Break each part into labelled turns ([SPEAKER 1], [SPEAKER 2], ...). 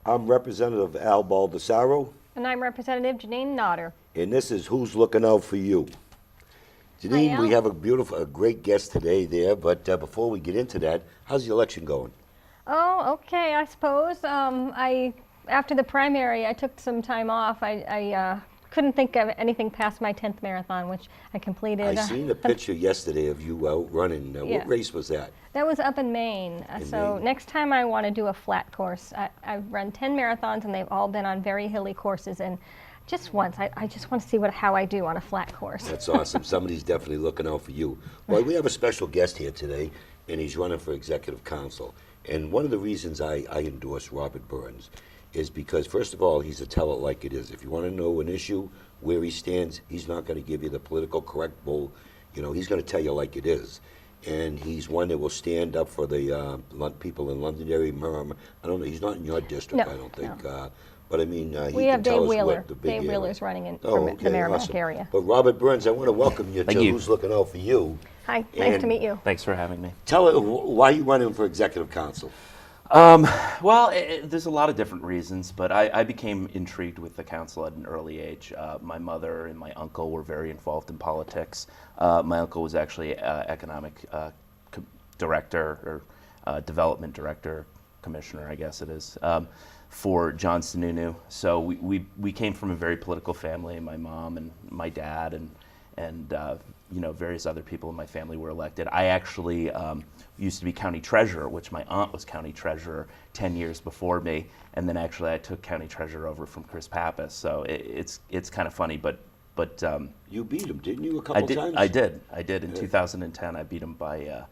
[SPEAKER 1] I'm Representative Al Baldessaro,
[SPEAKER 2] And I'm Representative Janine Nodder.
[SPEAKER 1] and this is Who's Looking Out for You. Janine, we
[SPEAKER 2] Al.
[SPEAKER 1] have a great guest today there, but before we get into that, how's the election going?
[SPEAKER 2] Oh, okay, I suppose. After the primary, I took some time off. I couldn't think of anything past my 10th marathon, which I completed.
[SPEAKER 1] I seen a picture yesterday of you out running.
[SPEAKER 2] Yeah.
[SPEAKER 1] What race was that?
[SPEAKER 2] That was up in Maine. So
[SPEAKER 1] Maine.
[SPEAKER 2] next time I want to do a flat course. I've run 10 marathons, and they've all been on very hilly courses. And just once, I just want to see how I do on a flat course.
[SPEAKER 1] That's awesome. Somebody's definitely looking out for you. Well, we have a special guest here today, and he's running for executive council. And one of the reasons I endorse Robert Burns is because, first of all, he's a tell it like it is. If you want to know an issue, where he stands, he's not going to give you the political correct bull. You know, he's going to tell you like it is. And he's one that will stand up for the people in Londonderry, Murray. I don't know, he's not in your district,
[SPEAKER 2] No,
[SPEAKER 1] I don't think.
[SPEAKER 2] no.
[SPEAKER 1] But I mean, he
[SPEAKER 2] We
[SPEAKER 1] can
[SPEAKER 2] have
[SPEAKER 1] tell
[SPEAKER 2] Dave
[SPEAKER 1] us
[SPEAKER 2] Wheeler.
[SPEAKER 1] what the big
[SPEAKER 2] Dave
[SPEAKER 1] area.
[SPEAKER 2] Wheeler's running in
[SPEAKER 1] Oh,
[SPEAKER 2] from the Merrimack
[SPEAKER 1] awesome.
[SPEAKER 2] area.
[SPEAKER 1] But Robert Burns, I want to welcome you
[SPEAKER 3] Thank
[SPEAKER 1] to
[SPEAKER 3] you.
[SPEAKER 1] Who's Looking Out for You.
[SPEAKER 2] Hi, nice to
[SPEAKER 1] And-
[SPEAKER 2] meet you.
[SPEAKER 3] Thanks for having me.
[SPEAKER 1] Tell it, why are you running for executive council?
[SPEAKER 3] Well, there's a lot of different reasons, but I became intrigued with the council at an early age. My mother and my uncle were very involved in politics. My uncle was actually economic director or development director, commissioner, I guess it is, for John Sununu. So we came from a very political family. My mom and my dad and various other people in my family were elected. I actually used to be county treasurer, which my aunt was county treasurer 10 years before me, and then actually I took county treasurer over from Chris Pappas. So it's kind of funny, but
[SPEAKER 1] You beat him, didn't you, a couple times?
[SPEAKER 3] I did. In 2010, I beat him by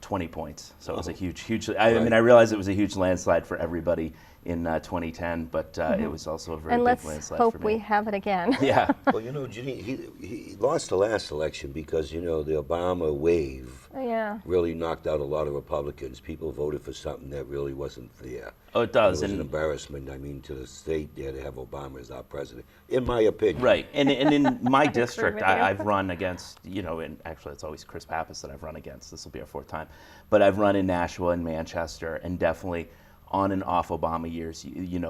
[SPEAKER 3] 20 points. So it was a huge. I mean, I realized it was a huge landslide for everybody in 2010, but it was also a very
[SPEAKER 2] And
[SPEAKER 3] big
[SPEAKER 2] let's
[SPEAKER 3] landslide
[SPEAKER 2] hope
[SPEAKER 3] for me.
[SPEAKER 2] we have it again.
[SPEAKER 3] Yeah.
[SPEAKER 1] Well, you know, Janine, he lost the last election because, you know, the Obama wave
[SPEAKER 2] Yeah.
[SPEAKER 1] really knocked out a lot of Republicans. People voted for something that really wasn't there.
[SPEAKER 3] Oh, it does.
[SPEAKER 1] It was an
[SPEAKER 3] And
[SPEAKER 1] embarrassment, I mean, to the state there to have Obama as our president, in my opinion.
[SPEAKER 3] right, and in my district,
[SPEAKER 2] with you.
[SPEAKER 3] I've run against, and actually it's always Chris Pappas that I've run against. This will be our fourth time, but I've run in Nashua and Manchester, and definitely on and off Obama years,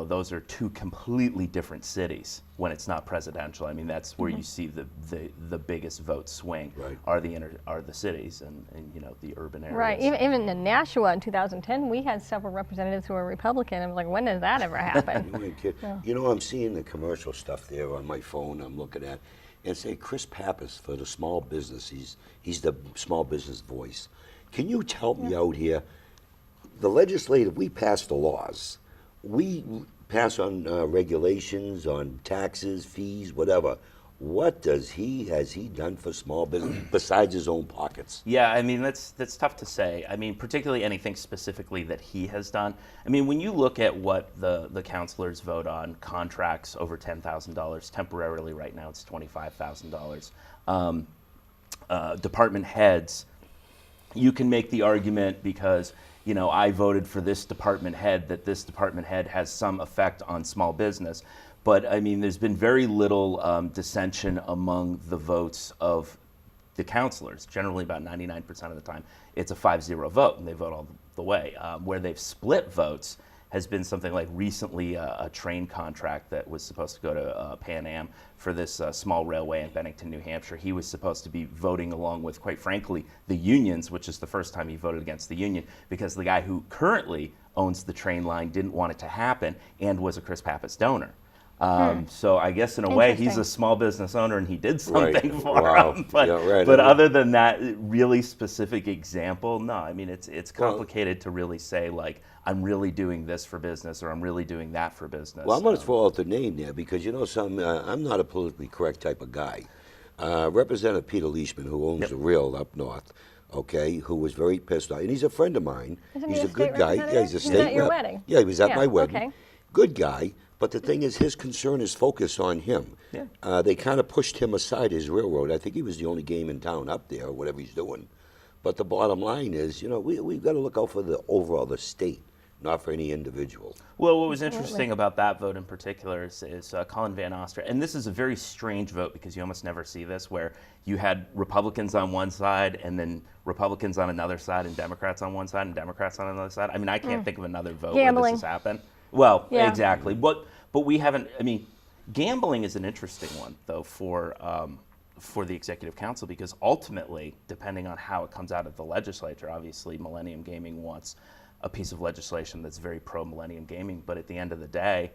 [SPEAKER 3] those are two completely different cities when it's not presidential. I mean, that's where you see the biggest vote swing.
[SPEAKER 1] Right.
[SPEAKER 3] Are the cities and the urban areas.
[SPEAKER 2] Right. Even in Nashua in 2010, we had several representatives who were Republican. I'm like, when did that ever happen?
[SPEAKER 1] You ain't kidding. You know, I'm seeing the commercial stuff there on my phone. I'm looking at, and say Chris Pappas for the small business. He's the small business voice. Can you help me out here? The legislative, we pass the laws. We pass on regulations, on taxes, fees, whatever. What has he done for small business besides his own pockets?
[SPEAKER 3] Yeah, I mean, that's tough to say. I mean, particularly anything specifically that he has done. I mean, when you look at what the councilors vote on, contracts over $10,000, temporarily right now it's $25,000. Department heads, you can make the argument because, I voted for this department head, that this department head has some effect on small business. But I mean, there's been very little dissension among the votes of the councilors. Generally, about 99% of the time, it's a 5-0 vote, and they vote all the way. Where they've split votes has been something like recently a train contract that was supposed to go to Pan Am for this small railway in Bennington, New Hampshire. He was supposed to be voting along with, quite frankly, the unions, which is the first time he voted against the union, because the guy who currently owns the train line didn't want it to happen and was a Chris Pappas donor. So I guess in a way he's a small business owner and he did something for him. But, other than that really specific example, no. I mean, it's complicated to really say, like, I'm really doing this for business or I'm really doing that for business.
[SPEAKER 1] Well, I'm going to throw out the name there because, I'm not a politically correct type of guy. Representative Peter Leishman, who owns the Rail up north, okay, who was very pissed off. And he's a friend of mine.
[SPEAKER 2] Isn't
[SPEAKER 1] He's
[SPEAKER 2] he
[SPEAKER 1] a good
[SPEAKER 2] state
[SPEAKER 1] guy. Yeah,
[SPEAKER 2] representative?
[SPEAKER 1] he's a
[SPEAKER 2] He
[SPEAKER 1] state
[SPEAKER 2] was at your
[SPEAKER 1] rep.
[SPEAKER 2] wedding.
[SPEAKER 1] Yeah, he was at my wedding.
[SPEAKER 2] Okay.
[SPEAKER 1] Good guy. But the thing is, his concern is focused on him.
[SPEAKER 3] Yeah.
[SPEAKER 1] They kind of pushed him aside, his railroad. I think he was the only game in town up there, or whatever he's doing. But the bottom line is, we've got to look out for the state, not for any individual.
[SPEAKER 3] Well, what was interesting about that vote in particular is Colin Van Oster, and this is a very strange vote because you almost never see this, where you had Republicans on one side and then Republicans on another side and Democrats on one side and Democrats on another side. I mean, I can't think of another vote where this has happened. Well,
[SPEAKER 2] Yeah.
[SPEAKER 3] exactly. But we haven't. I mean, gambling is an interesting one though for the executive council, because ultimately, depending on how it comes out of the legislature, obviously Millennium Gaming wants a piece of legislation that's very pro Millennium Gaming. But at the end of the day,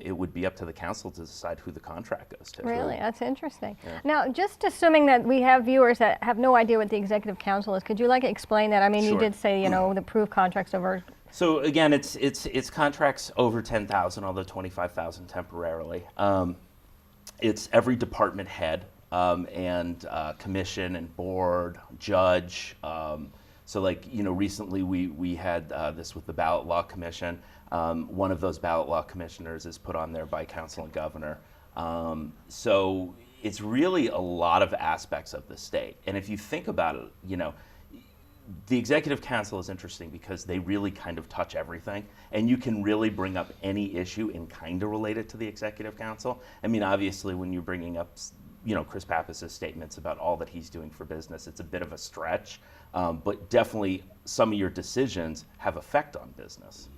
[SPEAKER 3] it would be up to the council to decide who the contract goes to.
[SPEAKER 2] Really, that's interesting. Now, just assuming that we have viewers that have no idea what the executive council is, could you explain that? I mean, you
[SPEAKER 3] Sure.
[SPEAKER 2] did say, the approved contracts over.
[SPEAKER 3] So again, it's contracts over 10,000, although 25,000 temporarily. It's every department head and commission and board, judge. So recently we had this with the Ballot Law Commission. One of those ballot law commissioners is put on there by council and governor. So it's really a lot of aspects of the state. And if you think about it, the executive council is interesting because they really kind of touch everything, and you can really bring up any issue and kind of relate it to the executive council. I mean, obviously, when you're bringing up, Chris Pappas' statements about all that he's doing for business, it's a bit of a stretch, but definitely some of your decisions have effect on business.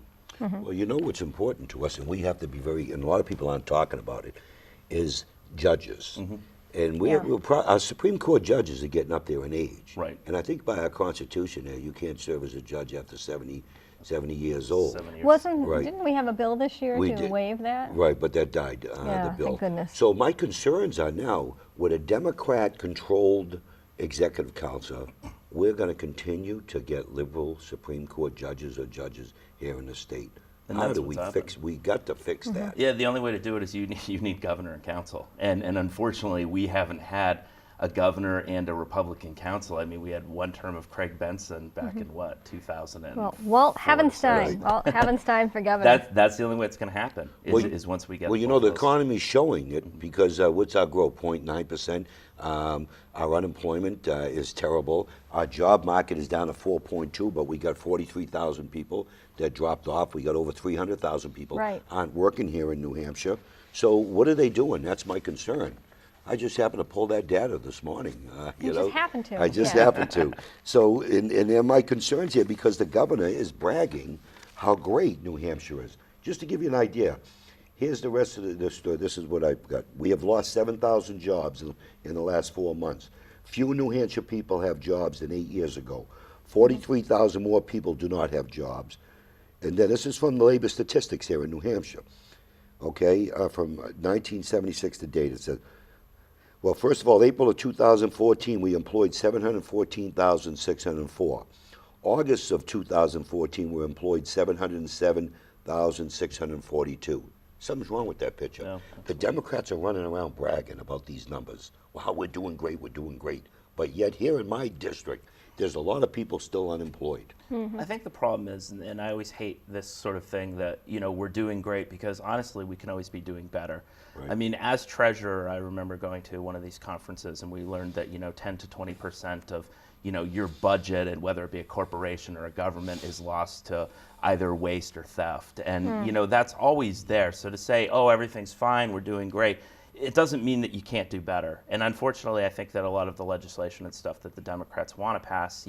[SPEAKER 1] Well, what's important to us, and we have to be and a lot of people aren't talking about it, is judges. And our Supreme Court judges are getting up there in age.
[SPEAKER 3] Right.
[SPEAKER 1] And I think by our Constitution you can't serve as a judge after 70 years old.
[SPEAKER 3] 7 years.
[SPEAKER 1] Right.
[SPEAKER 2] Didn't we have a bill this year
[SPEAKER 1] We
[SPEAKER 2] to
[SPEAKER 1] did.
[SPEAKER 2] waive that?
[SPEAKER 1] Right, but that died,
[SPEAKER 2] Yeah,
[SPEAKER 1] the bill.
[SPEAKER 2] thank goodness.
[SPEAKER 1] So my concerns are now, with a Democrat-controlled executive council, we're going to continue to get liberal Supreme Court judges or judges here in the state.
[SPEAKER 3] And
[SPEAKER 1] How
[SPEAKER 3] that's
[SPEAKER 1] do
[SPEAKER 3] what's
[SPEAKER 1] we
[SPEAKER 3] happening.
[SPEAKER 1] fix? We got to fix that.
[SPEAKER 3] Yeah, the only way to do it is you need governor and council, and unfortunately we haven't had a governor and a Republican council. I mean, we had one term of Craig Benson back in 2000.
[SPEAKER 2] Well, Walt Havenstein.
[SPEAKER 1] Right.
[SPEAKER 2] Walt Havenstein for governor.
[SPEAKER 3] That's the only way it's going to happen is once we get.
[SPEAKER 1] Well,
[SPEAKER 3] both
[SPEAKER 1] the
[SPEAKER 3] those.
[SPEAKER 1] economy's showing it, because what's our growth? 0.9%. Our unemployment is terrible. Our job market is down to 4.2, but we got 43,000 people that dropped off. We got over 300,000 people
[SPEAKER 2] Right.
[SPEAKER 1] aren't working here in New Hampshire. So what are they doing? That's my concern. I just happened to pull that data this morning.
[SPEAKER 2] You just happened to,
[SPEAKER 1] I just
[SPEAKER 2] yeah.
[SPEAKER 1] happened to. So, and there are my concerns here, because the governor is bragging how great New Hampshire is. Just to give you an idea, here's the rest of the story. This is what I've got. We have lost 7,000 jobs in the last 4 months. Few New Hampshire people have jobs than 8 years ago. 43,000 more people do not have jobs. And then this is from the labor statistics here in New Hampshire. Okay, from 1976 to date. It says, well, first of all, April of 2014, we employed 714,604. August of 2014, we employed 707,642. Something's wrong with that picture.
[SPEAKER 3] No.
[SPEAKER 1] The Democrats are running around bragging about these numbers. Wow, we're doing great, we're doing great. But yet here in my district, there's a lot of people still unemployed.
[SPEAKER 3] I think the problem is, and I always hate this sort of thing, that we're doing great, because honestly we can always be doing better.
[SPEAKER 1] Right.
[SPEAKER 3] I mean, as treasurer, I remember going to one of these conferences and we learned that 10 to 20% of your budget, and whether it be a corporation or a government, is lost to either waste or theft. And that's always there. So to say, oh, everything's fine, we're doing great, it doesn't mean that you can't do better. And unfortunately, I think that a lot of the legislation and stuff that the Democrats want to pass,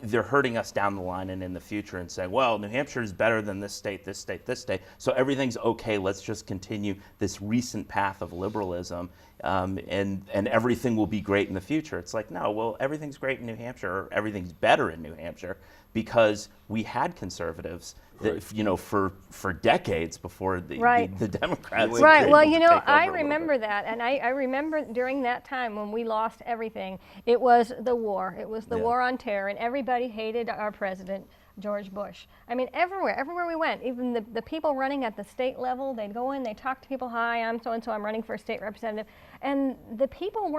[SPEAKER 3] they're hurting us down the line and in the future, and saying, well, New Hampshire is better than this state, this state, this state, so everything's okay. Let's just continue this recent path of liberalism, and everything will be great in the future. It's like, no, well, everything's great in New Hampshire, or everything's better in New Hampshire, because we had conservatives that, for decades before the Democrats.
[SPEAKER 2] Right.
[SPEAKER 3] came
[SPEAKER 2] Well,
[SPEAKER 3] to take over
[SPEAKER 2] I
[SPEAKER 3] a little
[SPEAKER 2] remember
[SPEAKER 3] bit.
[SPEAKER 2] that, and I remember during that time when we lost everything, it was the war. It was the
[SPEAKER 3] Yeah.
[SPEAKER 2] war on terror, and everybody hated our president, George Bush. I mean, everywhere we went, even the people running at the state level, they'd go in, they'd talk to people, hi, I'm so-and-so, I'm running for a state representative, and the people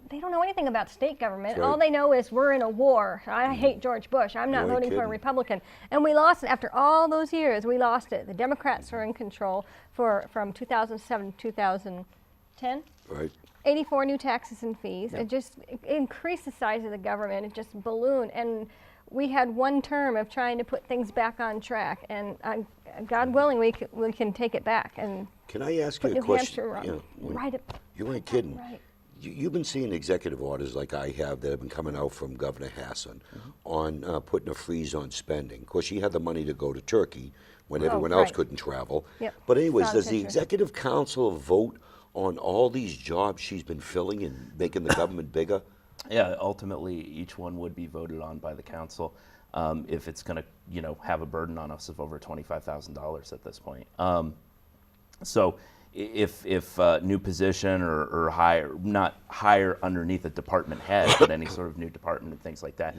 [SPEAKER 2] they don't know anything about state government.
[SPEAKER 1] That's right.
[SPEAKER 2] All they know is we're in a war. I hate George Bush. I'm not
[SPEAKER 1] You ain't
[SPEAKER 2] voting for a
[SPEAKER 1] kidding.
[SPEAKER 2] Republican. And we lost it. After all those years, we lost it. The Democrats are in control from 2007 to 2010.
[SPEAKER 1] Right.
[SPEAKER 2] 84 new taxes and fees. It just increased the size of the government. It just ballooned. And we had one term of trying to put things back on track. And God willing, we can take it back and
[SPEAKER 1] Can I ask
[SPEAKER 2] put
[SPEAKER 1] you a
[SPEAKER 2] New
[SPEAKER 1] question?
[SPEAKER 2] Hampshire
[SPEAKER 1] when-
[SPEAKER 2] right up.
[SPEAKER 1] You ain't kidding.
[SPEAKER 2] Right.
[SPEAKER 1] You've been seeing executive orders like I have that have been coming out from Governor Hassan on putting a freeze on spending. Of course, she had the money to go to Turkey when everyone else
[SPEAKER 2] right.
[SPEAKER 1] couldn't travel.
[SPEAKER 2] Yep.
[SPEAKER 1] But anyways,
[SPEAKER 2] Saw the
[SPEAKER 1] does the
[SPEAKER 2] picture.
[SPEAKER 1] executive council vote on all these jobs she's been filling and making the government bigger?
[SPEAKER 3] Yeah, ultimately, each one would be voted on by the council if it's going to, have a burden on us of over $25,000 at this point. So if new position or hire, not hire underneath a department head, but any sort of new department and things like that,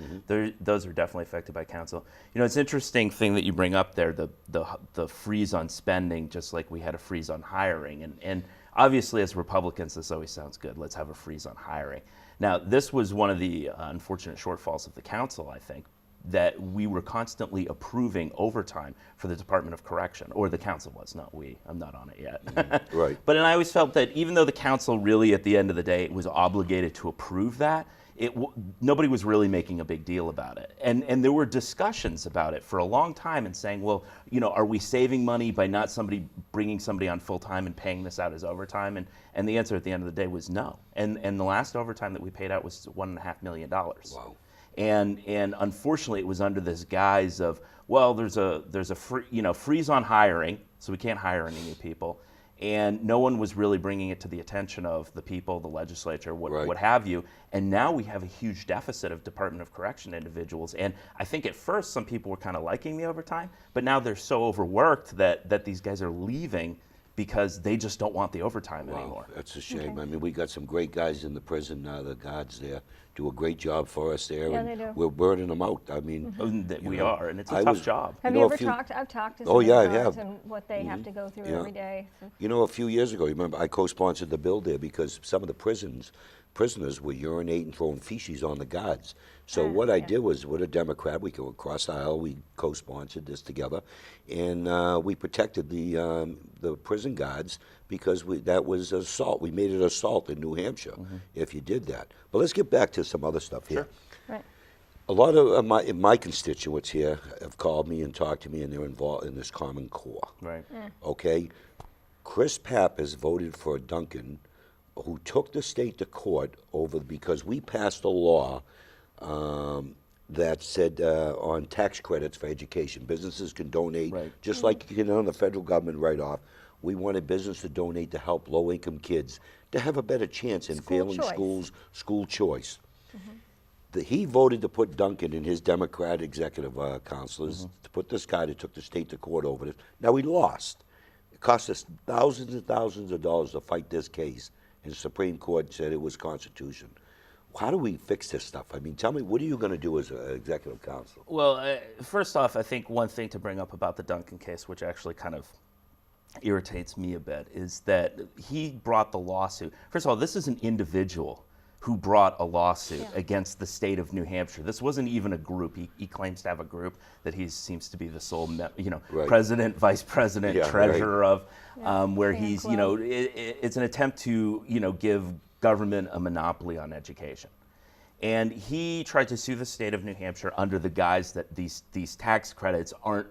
[SPEAKER 3] those are definitely affected by council. It's an interesting thing that you bring up there, the freeze on spending, just like we had a freeze on hiring. And obviously, as Republicans, this always sounds good. Let's have a freeze on hiring. Now, this was one of the unfortunate shortfalls of the council, I think, that we were constantly approving overtime for the Department of Correction, or the council was, not we. I'm not on it yet.
[SPEAKER 1] Right.
[SPEAKER 3] But and I always felt that even though the council really, at the end of the day, was obligated to approve that, nobody was really making a big deal about it. And there were discussions about it for a long time and saying, well, are we saving money by not bringing somebody on full time and paying this out as overtime? And the answer at the end of the day was no. And the last overtime that we paid out was $1.5 million.
[SPEAKER 1] Wow.
[SPEAKER 3] And unfortunately, it was under this guise of, well, there's a freeze on hiring, so we can't hire any new people, and no one was really bringing it to the attention of the people, the legislature, what have you. And now we have a huge deficit of Department of Correction individuals. And I think at first some people were kind of liking the overtime, but now they're so overworked that these guys are leaving because they just don't want the overtime anymore.
[SPEAKER 1] That's a shame. I mean, we got some great guys in the prison. The guards there do a great job for us there.
[SPEAKER 2] Yeah,
[SPEAKER 1] and
[SPEAKER 2] they do.
[SPEAKER 1] we're burning them out. I mean,
[SPEAKER 3] We are, and it's a
[SPEAKER 1] I
[SPEAKER 3] tough
[SPEAKER 1] was-
[SPEAKER 3] job.
[SPEAKER 2] Have
[SPEAKER 1] You
[SPEAKER 2] you
[SPEAKER 1] know,
[SPEAKER 2] ever
[SPEAKER 1] if you-
[SPEAKER 2] talked? I've talked to some
[SPEAKER 1] Oh,
[SPEAKER 2] of
[SPEAKER 1] yeah,
[SPEAKER 2] the
[SPEAKER 1] I
[SPEAKER 2] guards
[SPEAKER 1] have.
[SPEAKER 2] and what they have to go through
[SPEAKER 1] Yeah.
[SPEAKER 2] every day. So.
[SPEAKER 1] a few years ago, remember, I co-sponsored the bill there because some of the prisoners were urinating, throwing feces on the guards. So what I
[SPEAKER 2] yeah.
[SPEAKER 1] did was, with a Democrat, we go across the aisle, we co-sponsored this together, and we protected the prison guards because that was assault. We made it assault in New Hampshire if you did that. But let's get back to some other stuff here.
[SPEAKER 2] Right.
[SPEAKER 1] A lot of my constituents here have called me and talked to me, and they're involved in this Common Core.
[SPEAKER 3] Right.
[SPEAKER 1] Okay? Chris Pappas voted for Duncan, who took the state to court because we passed a law that said on tax credits for education, businesses can donate,
[SPEAKER 3] Right.
[SPEAKER 1] just like you can on the federal government write-off. We wanted business to donate to help low-income kids to have a better chance in
[SPEAKER 2] School
[SPEAKER 1] failing
[SPEAKER 2] choice.
[SPEAKER 1] schools, school choice. He voted to put Duncan and his Democrat executive councilors to put this guy that took the state to court over this. Now, he lost. It cost us thousands and thousands of dollars to fight this case, and the Supreme Court said it was constitutional. How do we fix this stuff? I mean, tell me, what are you going to do as an executive council?
[SPEAKER 3] Well, first off, I think one thing to bring up about the Duncan case, which actually kind of irritates me a bit, is that he brought the lawsuit. First of all, this is an individual who brought a lawsuit against the state of New Hampshire. This wasn't even a group. He claims to have a group that he seems to be the sole, president, vice president,
[SPEAKER 1] Yeah,
[SPEAKER 3] treasurer of, where
[SPEAKER 2] Fan
[SPEAKER 3] he's,
[SPEAKER 2] club.
[SPEAKER 3] it's an attempt to, give government a monopoly on education. And he tried to sue the state of New Hampshire under the guise that these tax credits aren't,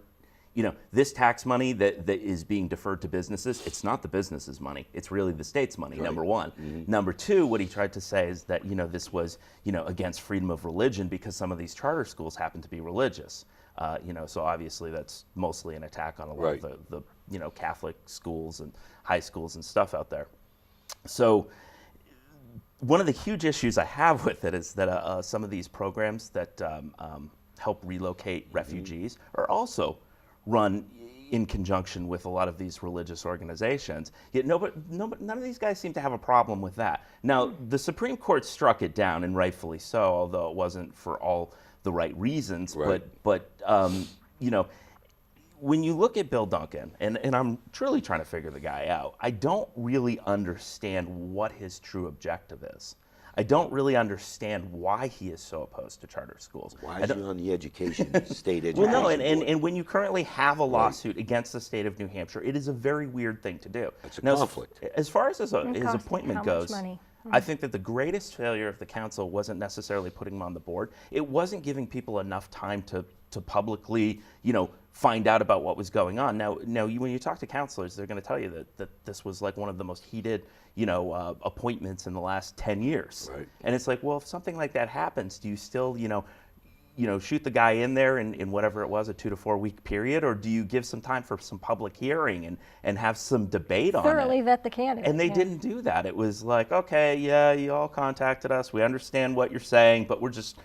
[SPEAKER 3] this tax money that is being deferred to businesses, it's not the business's money. It's really the state's money, number one. Number two, what he tried to say is that, this was, against freedom of religion because some of these charter schools happen to be religious. So obviously that's mostly an attack on a lot of the Catholic schools and high schools and stuff out there. So one of the huge issues I have with it is that some of these programs that help relocate refugees are also run in conjunction with a lot of these religious organizations. Yet none of these guys seem to have a problem with that. Now, the Supreme Court struck it down, and rightfully so, although it wasn't for all the right reasons.
[SPEAKER 1] Right.
[SPEAKER 3] But when you look at Bill Duncan, and I'm truly trying to figure the guy out, I don't really understand what his true objective is. I don't really understand why he is so opposed to charter schools.
[SPEAKER 1] Why is he on the state education
[SPEAKER 3] Well, no,
[SPEAKER 1] board?
[SPEAKER 3] and when you currently have a lawsuit against the state of New Hampshire, it is a very weird thing to do.
[SPEAKER 1] It's a
[SPEAKER 3] Now,
[SPEAKER 1] conflict.
[SPEAKER 3] As far as his
[SPEAKER 2] cost
[SPEAKER 3] appointment
[SPEAKER 2] how much
[SPEAKER 3] goes,
[SPEAKER 2] money?
[SPEAKER 3] I think that the greatest failure of the council wasn't necessarily putting him on the board. It wasn't giving people enough time to publicly, find out about what was going on. Now, when you talk to counselors, they're going to tell you that this was like one of the most heated, appointments in the last 10 years.
[SPEAKER 1] Right.
[SPEAKER 3] And it's like, well, if something like that happens, do you still, shoot the guy in there in whatever it was, a 2 to 4 week period, or do you give some time for some public hearing and have some debate on it?
[SPEAKER 2] Thoroughly vet the candidate.
[SPEAKER 3] And they didn't do that. It was like, okay, yeah, you all contacted us. We understand what you're saying, but we're just,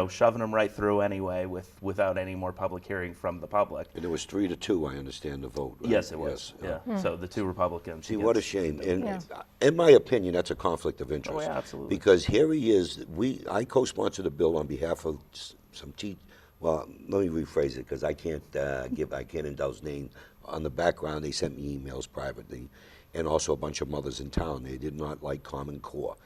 [SPEAKER 3] shoving them right through anyway without any more public hearing from the public.
[SPEAKER 1] And it was 3-2, I understand, the vote. Right?
[SPEAKER 3] Yes, it was. Yeah. So the 2 Republicans.
[SPEAKER 1] See, what a
[SPEAKER 3] against-
[SPEAKER 1] shame. And
[SPEAKER 2] Yeah.
[SPEAKER 1] in my opinion, that's a conflict of interest.
[SPEAKER 3] Oh, yeah, absolutely.
[SPEAKER 1] Because here he is. I co-sponsored a bill on behalf of some well, let me rephrase it because I can't indulge names. On the background, they sent me emails privately, and also a bunch of mothers in town. They did not like Common Core.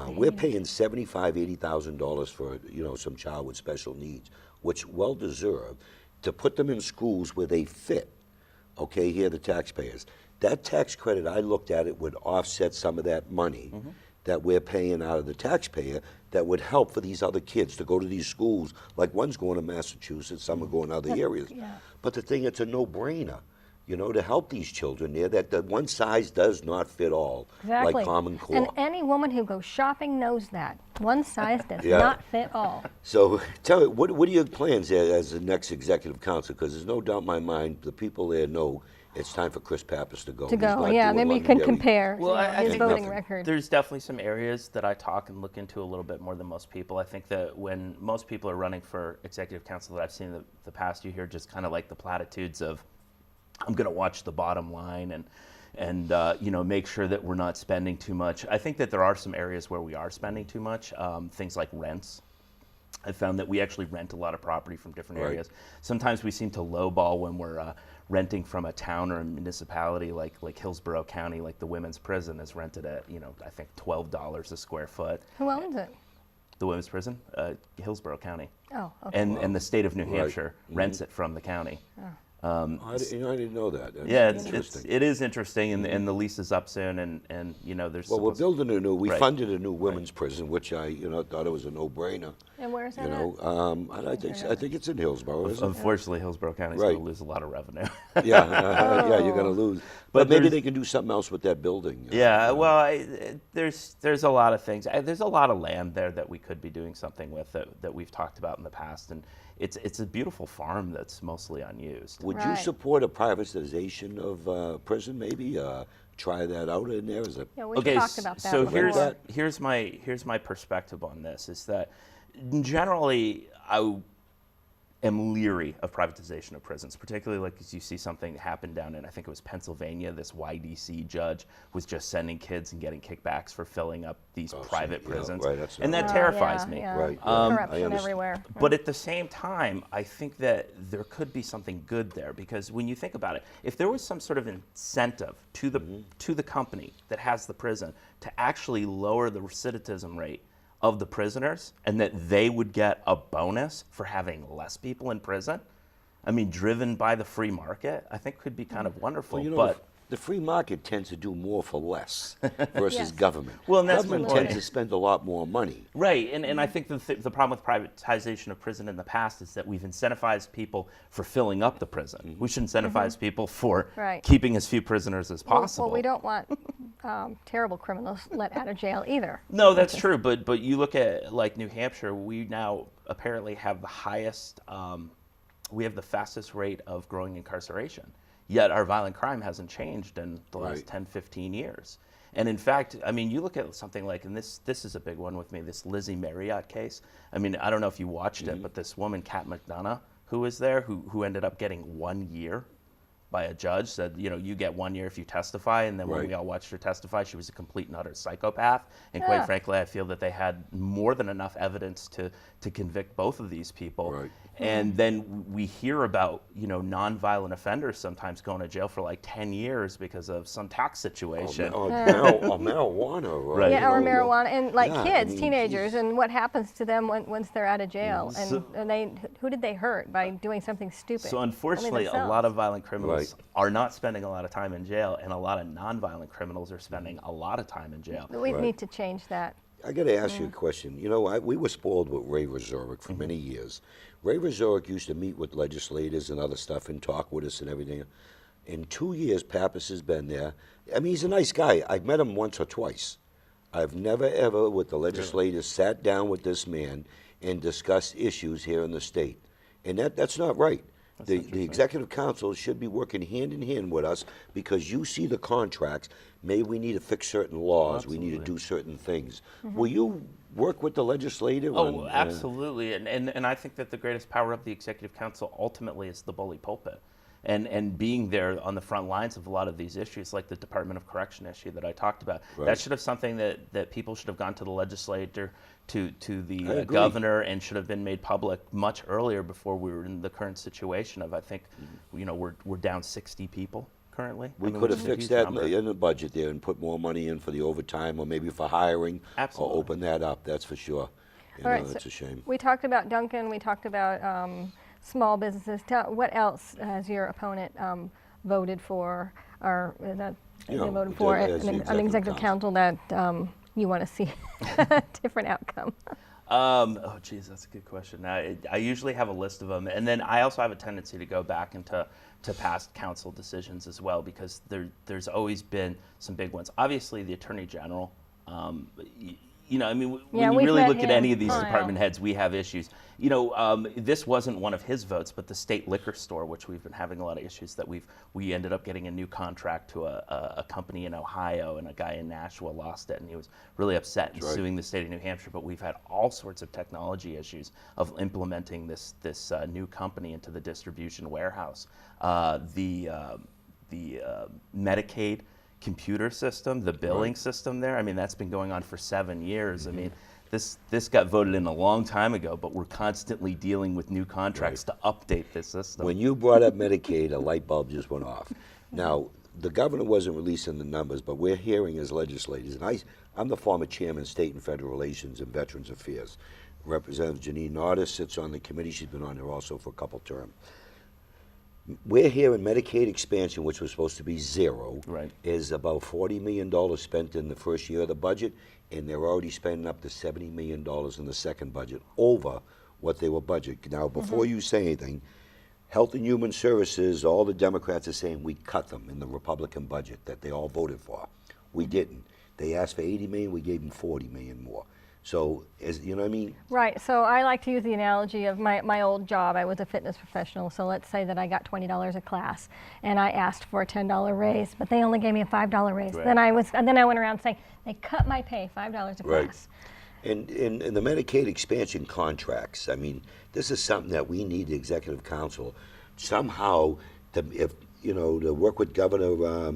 [SPEAKER 1] We're paying $80,000 for some child with special needs, which well deserved, to put them in schools where they fit. Okay, here are the taxpayers. That tax credit, I looked at it, would offset some of that money that we're paying out of the taxpayer that would help for these other kids to go to these schools. Like one's going to Massachusetts, some are going to other areas.
[SPEAKER 2] Yeah.
[SPEAKER 1] But the thing, it's a no-brainer, to help these children there, that one size does not fit all,
[SPEAKER 2] Exactly.
[SPEAKER 1] like Common Core.
[SPEAKER 2] And any woman who goes shopping knows that. One size does
[SPEAKER 1] Yeah.
[SPEAKER 2] not fit all.
[SPEAKER 1] So tell me, what are your plans as the next executive council? Because there's no doubt in my mind, the people there know it's time for Chris Pappas to go.
[SPEAKER 2] To
[SPEAKER 1] He's
[SPEAKER 2] go,
[SPEAKER 1] not
[SPEAKER 2] yeah,
[SPEAKER 1] doing
[SPEAKER 2] maybe you can
[SPEAKER 1] Londonderry.
[SPEAKER 2] compare
[SPEAKER 3] Well, I
[SPEAKER 2] his
[SPEAKER 3] think
[SPEAKER 2] voting
[SPEAKER 1] nothing.
[SPEAKER 2] record.
[SPEAKER 3] There's definitely some areas that I talk and look into a little bit more than most people. I think that when most people are running for executive council that I've seen in the past, you hear just kind of like the platitudes of, I'm going to watch the bottom line and make sure that we're not spending too much. I think that there are some areas where we are spending too much, things like rents. I found that we actually rent a lot of property from different
[SPEAKER 1] Right.
[SPEAKER 3] areas. Sometimes we seem to lowball when we're renting from a town or a municipality like Hillsborough County, like the women's prison is rented at, I think $12 a square foot.
[SPEAKER 2] Who owns it?
[SPEAKER 3] The women's prison, Hillsborough County.
[SPEAKER 2] Oh, okay.
[SPEAKER 3] And the state of New
[SPEAKER 1] Right.
[SPEAKER 3] Hampshire rents it from the county.
[SPEAKER 1] I didn't know that. That's
[SPEAKER 3] Yeah,
[SPEAKER 1] interesting.
[SPEAKER 3] it is interesting, and the lease is up soon, and there's
[SPEAKER 1] Well, we're
[SPEAKER 3] supposed-
[SPEAKER 1] building we
[SPEAKER 3] Right.
[SPEAKER 1] funded a new women's prison, which I thought it was a no-brainer.
[SPEAKER 2] And where is that at?
[SPEAKER 1] And I think it's in Hillsborough, isn't it?
[SPEAKER 3] Unfortunately, Hillsborough County is
[SPEAKER 1] Right.
[SPEAKER 3] going to lose a lot of revenue.
[SPEAKER 1] Yeah, you're gonna lose. But
[SPEAKER 3] But
[SPEAKER 1] maybe
[SPEAKER 3] there's-
[SPEAKER 1] they can do something else with that building.
[SPEAKER 3] Yeah, well, there's a lot of things. There's a lot of land there that we could be doing something with that we've talked about in the past, and it's a beautiful farm that's mostly unused.
[SPEAKER 1] Would you
[SPEAKER 2] Right.
[SPEAKER 1] support a privatization of prison? Maybe try that out in there as a.
[SPEAKER 2] Yeah, we've
[SPEAKER 3] Okay,
[SPEAKER 2] talked about that
[SPEAKER 3] so
[SPEAKER 2] before.
[SPEAKER 3] here's my perspective on this is that generally I am leery of privatization of prisons, particularly like as you see something happen down in, I think it was Pennsylvania, this YDC judge was just sending kids and getting kickbacks for filling up these private
[SPEAKER 1] yeah,
[SPEAKER 3] prisons.
[SPEAKER 1] right, that's
[SPEAKER 3] And
[SPEAKER 1] not
[SPEAKER 3] that
[SPEAKER 1] right.
[SPEAKER 3] terrifies
[SPEAKER 2] yeah,
[SPEAKER 3] me.
[SPEAKER 2] yeah.
[SPEAKER 1] Right, yeah, I
[SPEAKER 2] Corruption
[SPEAKER 1] understand.
[SPEAKER 2] everywhere.
[SPEAKER 3] But at the same time, I think that there could be something good there because when you think about it, if there was some sort of incentive to the company that has the prison to actually lower the recidivism rate of the prisoners and that they would get a bonus for having less people in prison, I mean, driven by the free market, I think could be kind of wonderful.
[SPEAKER 1] Well,
[SPEAKER 3] but
[SPEAKER 1] the free market tends to do more for less versus
[SPEAKER 2] Yes.
[SPEAKER 1] government.
[SPEAKER 3] Well, and that's my
[SPEAKER 1] government
[SPEAKER 3] point.
[SPEAKER 1] tends to spend a lot more money.
[SPEAKER 3] Right, and I think the problem with privatization of prison in the past is that we've incentivized people for filling up the prison. We should incentivize people for
[SPEAKER 2] Right.
[SPEAKER 3] keeping as few prisoners as possible.
[SPEAKER 2] Well, we don't want terrible criminals let out of jail either.
[SPEAKER 3] No, that's true, but you look at like New Hampshire, we now apparently have the highest, we have the fastest rate of growing incarceration. Yet our violent crime hasn't changed in the last
[SPEAKER 1] Right.
[SPEAKER 3] 10, 15 years. And in fact, I mean, you look at something like, and this is a big one with me, this Lizzie Marriott case. I mean, I don't know if you watched it, but this woman, Kat McDonough, who was there, who ended up getting 1 year by a judge, said, you get 1 year if you testify. And then when
[SPEAKER 1] Right.
[SPEAKER 3] we all watched her testify, she was a complete and utter psychopath. And
[SPEAKER 2] Yeah.
[SPEAKER 3] quite frankly, I feel that they had more than enough evidence to convict both of these people.
[SPEAKER 1] Right.
[SPEAKER 3] And then we hear about, nonviolent offenders sometimes going to jail for like 10 years because of some tax situation.
[SPEAKER 1] Or marijuana. Or,
[SPEAKER 3] Right.
[SPEAKER 2] Yeah, or marijuana, and like
[SPEAKER 1] yeah, I
[SPEAKER 2] kids,
[SPEAKER 1] mean,
[SPEAKER 2] teenagers,
[SPEAKER 1] geez.
[SPEAKER 2] and what happens to them once they're out of jail,
[SPEAKER 3] So-
[SPEAKER 2] and who did they hurt by doing something stupid?
[SPEAKER 3] So
[SPEAKER 2] Only
[SPEAKER 3] unfortunately, a
[SPEAKER 2] themselves.
[SPEAKER 3] lot of violent criminals
[SPEAKER 1] Right.
[SPEAKER 3] are not spending a lot of time in jail, and a lot of nonviolent criminals are spending a lot of time in jail.
[SPEAKER 2] But we
[SPEAKER 1] Right.
[SPEAKER 2] need to change that.
[SPEAKER 1] I got to ask you a question. You know, we were spoiled with Ray Razorek for many years. Ray Razorek used to meet with legislators and other stuff and talk with us and everything. In 2 years, Pappas has been there. I mean, he's a nice guy. I've met him once or twice. I've never, ever, with the legislators, sat down with this man and discussed issues here in the state. And that's not right. The executive council should be working hand in hand with us because you see the contracts. Maybe we need to fix certain laws. We need to do certain things. Will you work with the legislative?
[SPEAKER 3] Oh, absolutely. And I think that the greatest power of the executive council ultimately is the bully pulpit. And being there on the front lines of a lot of these issues, like the Department of Correction issue that I talked about, that should have something that people should have gone to the legislator, to the governor, and should have been made public much earlier before we were in the current situation of, I think, we're down 60 people currently.
[SPEAKER 1] We could have fixed that in the budget there and put more money in for the overtime or maybe for hiring.
[SPEAKER 3] Absolutely.
[SPEAKER 1] Or open that up, that's for sure.
[SPEAKER 2] All right,
[SPEAKER 1] that's a shame.
[SPEAKER 2] We talked about Duncan. We talked about small businesses. What else has your opponent voted for, or that they voted for
[SPEAKER 1] as the
[SPEAKER 2] an
[SPEAKER 1] executive
[SPEAKER 2] executive council that you want to see a different outcome?
[SPEAKER 3] Oh, geez, that's a good question. I usually have a list of them, and then I also have a tendency to go back into past council decisions as well, because there's always been some big ones. Obviously, the Attorney General. I mean, when you really look at any of these department heads, we have issues. This wasn't one of his votes, but the state liquor store, which we've been having a lot of issues, that we ended up getting a new contract to a company in Ohio, and a guy in Nashua lost it, and he was really upset and suing the state of New Hampshire. But we've had all sorts of technology issues of implementing this new company into the distribution warehouse. The Medicaid computer system, the billing system there. I mean, that's been going on for 7 years. I mean, this got voted in a long time ago, but we're constantly dealing with new contracts to update this system.
[SPEAKER 1] When you brought up Medicaid, a light bulb just went off. Now, the governor wasn't releasing the numbers, but we're hearing as legislators, and I'm the former chairman of State and Federal Relations and Veterans Affairs. Representative Janine Nordis sits on the committee. She's been on there also for a couple terms. We're hearing Medicaid expansion, which was supposed to be zero, is about $40 million spent in the first year of the budget, and they're already spending up to $70 million in the second budget over what they were budgeted. Now, before you say anything, Health and Human Services, all the Democrats are saying we cut them in the Republican budget that they all voted for. We didn't. They asked for $80 million, we gave them $40 million more. So, you know what I mean?
[SPEAKER 2] Right. So I like to use the analogy of my old job. I was a fitness professional. So let's say that I got $20 a class, and I asked for a $10 raise, but they only gave me a $5 raise. Then I went around saying they cut my pay $5 a class.
[SPEAKER 1] And the Medicaid expansion contracts. I mean, this is something that we need the Executive Council somehow to work with Governor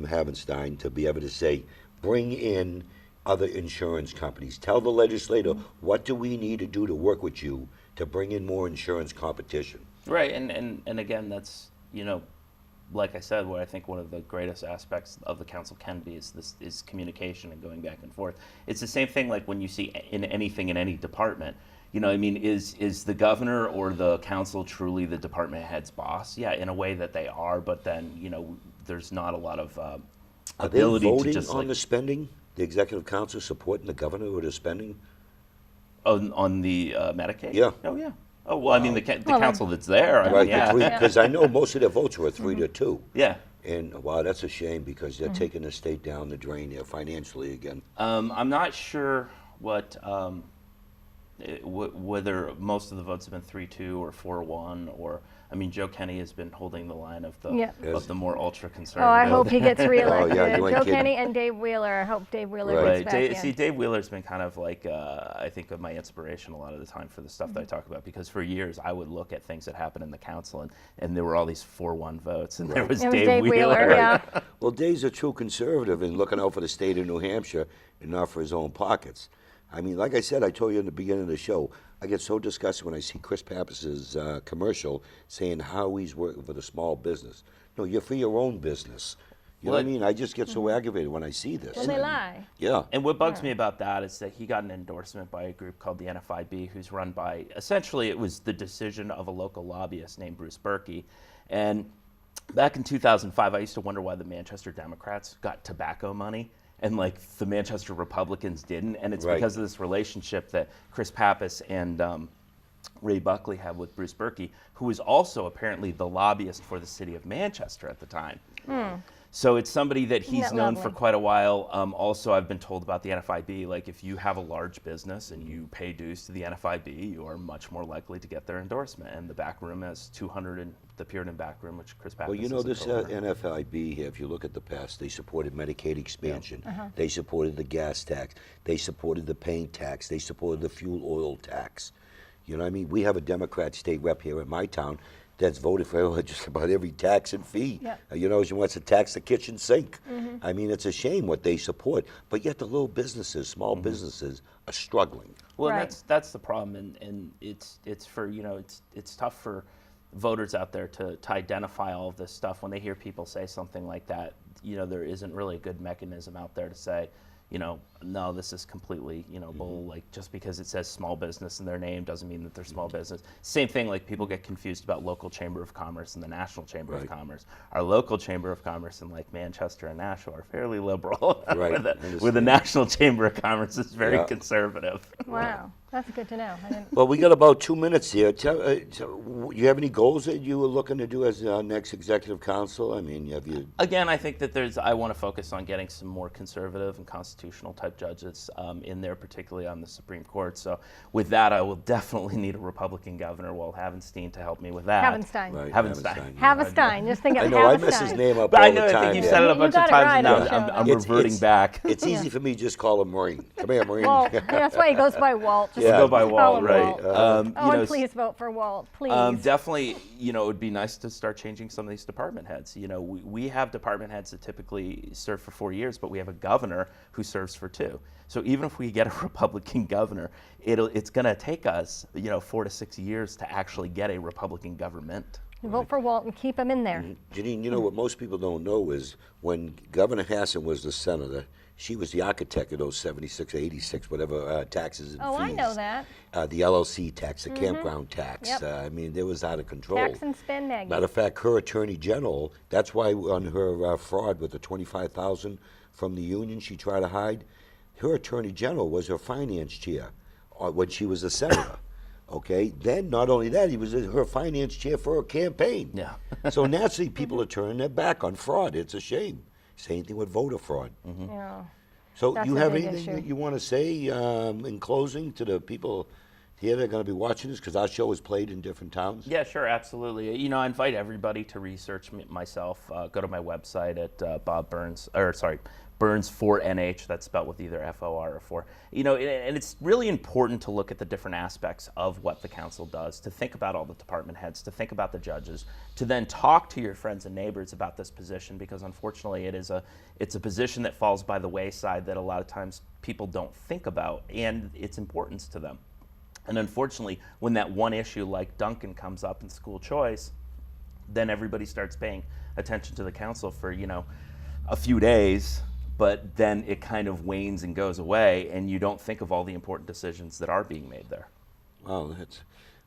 [SPEAKER 1] Havenstein to be able to say, bring in other insurance companies. Tell the legislator, what do we need to do to work with you to bring in more insurance competition?
[SPEAKER 3] Right, and again, that's, like I said, what I think one of the greatest aspects of the council can be is communication and going back and forth. It's the same thing like when you see in anything in any department. I mean, is the governor or the council truly the department head's boss? Yeah, in a way that they are, but then, there's not a lot of ability
[SPEAKER 1] Are they voting
[SPEAKER 3] to just
[SPEAKER 1] on the spending? The Executive Council supporting the governor with the spending?
[SPEAKER 3] On the Medicaid?
[SPEAKER 1] Yeah.
[SPEAKER 3] Oh, yeah. Oh, well, I mean, the council that's there. I mean, yeah.
[SPEAKER 1] Because I know most of their votes were 3-2.
[SPEAKER 3] Yeah.
[SPEAKER 1] And, wow, that's a shame because they're taking the state down the drain there financially again.
[SPEAKER 3] I'm not sure whether most of the votes have been 3-2 or 4-1 or... I mean, Joe Kenny has been holding the line of the more ultra-conservative.
[SPEAKER 2] Oh, I hope he gets reelected. Joe
[SPEAKER 1] kidding.
[SPEAKER 2] Kenny and Dave Wheeler. I hope Dave Wheeler gets back in.
[SPEAKER 3] See, Dave Wheeler's been kind of like, I think, of my inspiration a lot of the time for the stuff that I talk about, because for years I would look at things that happened in the council, and there were all these 4-1 votes, and there was Dave Wheeler.
[SPEAKER 2] Yeah.
[SPEAKER 1] Well, Dave's a true conservative and looking out for the state of New Hampshire and not for his own pockets. I mean, like I said, I told you in the beginning of the show, I get so disgusted when I see Chris Pappas's commercial saying how he's working for the small business. No, you're for your own business. You know what I mean? I just get so aggravated when I see this.
[SPEAKER 2] Well, they lie.
[SPEAKER 1] Yeah.
[SPEAKER 3] And what bugs me about that is that he got an endorsement by a group called the NFIB, who's run by, essentially it was the decision of a local lobbyist named Bruce Berkey. And back in 2005, I used to wonder why the Manchester Democrats got tobacco money. and like the Manchester Republicans didn't, and it's
[SPEAKER 1] Right.
[SPEAKER 3] because of this relationship that Chris Pappas and Ray Buckley have with Bruce Berkey, who was also apparently the lobbyist for the city of Manchester at the time. So it's somebody that he's
[SPEAKER 2] that
[SPEAKER 3] known for
[SPEAKER 2] lovely?
[SPEAKER 3] quite a while. Also, I've been told about the NFIB, like if you have a large business and you pay dues to the NFIB, you are much more likely to get their endorsement. And the back room has 200 in the Puritan back room, which Chris Pappas
[SPEAKER 1] Well, you know,
[SPEAKER 3] is a
[SPEAKER 1] this
[SPEAKER 3] co-owner.
[SPEAKER 1] NFIB here, if you look at the past, they supported Medicaid expansion.
[SPEAKER 2] Uh-huh.
[SPEAKER 1] They supported the gas tax. They supported the paint tax. They supported the fuel oil tax. You know what I mean? We have a Democrat state rep here in my town that's voted for just about every tax and fee.
[SPEAKER 2] Yeah.
[SPEAKER 1] You know, she wants to tax the kitchen sink. I mean, it's a shame what they support. But yet the little businesses, small businesses, are struggling.
[SPEAKER 3] Well,
[SPEAKER 2] Right.
[SPEAKER 3] that's the problem, and it's for it's tough for voters out there to identify all of this stuff when they hear people say something like that. You know, there isn't really a good mechanism out there to say, no, this is completely bull. Like just because it says small business in their name doesn't mean that they're small business. Same thing, like people get confused about local chamber of commerce and the national chamber of
[SPEAKER 1] Right.
[SPEAKER 3] commerce. Our local chamber of commerce in like Manchester and Nashua are fairly liberal,
[SPEAKER 1] Right,
[SPEAKER 3] where
[SPEAKER 1] understand.
[SPEAKER 3] the national chamber of commerce is very
[SPEAKER 1] Yeah.
[SPEAKER 3] conservative.
[SPEAKER 2] Wow, that's good to know. I didn't.
[SPEAKER 1] Well, we got about 2 minutes here. You have any goals that you were looking to do as our next executive council? I mean, have you?
[SPEAKER 3] Again, I think that I want to focus on getting some more conservative and constitutional type judges in there, particularly on the Supreme Court. So with that, I will definitely need a Republican governor, Will Havenstein, to help me with that.
[SPEAKER 2] Havenstein.
[SPEAKER 1] Right,
[SPEAKER 3] Havenstein.
[SPEAKER 2] Havenstein. Just think of
[SPEAKER 1] I know, I
[SPEAKER 2] Havenstein.
[SPEAKER 1] mess his name up
[SPEAKER 3] But
[SPEAKER 1] all
[SPEAKER 3] I know,
[SPEAKER 1] the
[SPEAKER 3] I
[SPEAKER 1] time.
[SPEAKER 3] think you've
[SPEAKER 1] yeah.
[SPEAKER 3] said it a
[SPEAKER 2] You
[SPEAKER 3] bunch
[SPEAKER 2] got
[SPEAKER 3] of
[SPEAKER 2] it
[SPEAKER 3] times,
[SPEAKER 2] right
[SPEAKER 3] and
[SPEAKER 2] on
[SPEAKER 3] now
[SPEAKER 2] the show,
[SPEAKER 3] I'm
[SPEAKER 2] though.
[SPEAKER 3] reverting back.
[SPEAKER 1] It's easy for me to just call him Marine. Come here, Marine.
[SPEAKER 2] Well, that's why he goes by Walt. Just
[SPEAKER 1] Yeah.
[SPEAKER 3] Go by
[SPEAKER 2] call
[SPEAKER 3] Walt,
[SPEAKER 2] him
[SPEAKER 3] right?
[SPEAKER 2] Walt.
[SPEAKER 3] You know,
[SPEAKER 2] and please vote for Walt, please.
[SPEAKER 3] Definitely, it would be nice to start changing some of these department heads. We have department heads that typically serve for 4 years, but we have a governor who serves for 2. So even if we get a Republican governor, it's going to take us, 4 to 6 years to actually get a Republican government.
[SPEAKER 2] Vote for Walt and keep him in there.
[SPEAKER 1] Janine, you know what most people don't know is when Governor Hassan was the senator, she was the architect of those 76, 86, whatever taxes and
[SPEAKER 2] Oh,
[SPEAKER 1] fees.
[SPEAKER 2] I know that.
[SPEAKER 1] The LLC tax, the campground tax.
[SPEAKER 2] Yep.
[SPEAKER 1] I mean, it was out of control.
[SPEAKER 2] Tax and spend, Maggie.
[SPEAKER 1] Matter of fact, her attorney general, that's why on her fraud with the $25,000 from the union she tried to hide, her attorney general was her finance chair when she was a senator. Okay, then not only that, he was her finance chair for her campaign.
[SPEAKER 3] Yeah.
[SPEAKER 1] So naturally, people are turning their back on fraud. It's a shame. Same thing with voter fraud.
[SPEAKER 2] Yeah.
[SPEAKER 1] So
[SPEAKER 2] That's
[SPEAKER 1] you
[SPEAKER 2] a
[SPEAKER 1] have
[SPEAKER 2] big
[SPEAKER 1] anything
[SPEAKER 2] issue.
[SPEAKER 1] that you want to say in closing to the people here that are going to be watching this? Because our show is played in different towns.
[SPEAKER 3] Yeah, sure, absolutely. I invite everybody to research myself. Go to my website at Burns 4NH. That's spelled with either FOR or 4. And it's really important to look at the different aspects of what the council does, to think about all the department heads, to think about the judges, to then talk to your friends and neighbors about this position, because unfortunately it's a position that falls by the wayside that a lot of times people don't think about and its importance to them. And unfortunately, when that one issue like Duncan comes up in school choice, then everybody starts paying attention to the council for, a few days, but then it kind of wanes and goes away, and you don't think of all the important decisions that are being made there.
[SPEAKER 1] Well,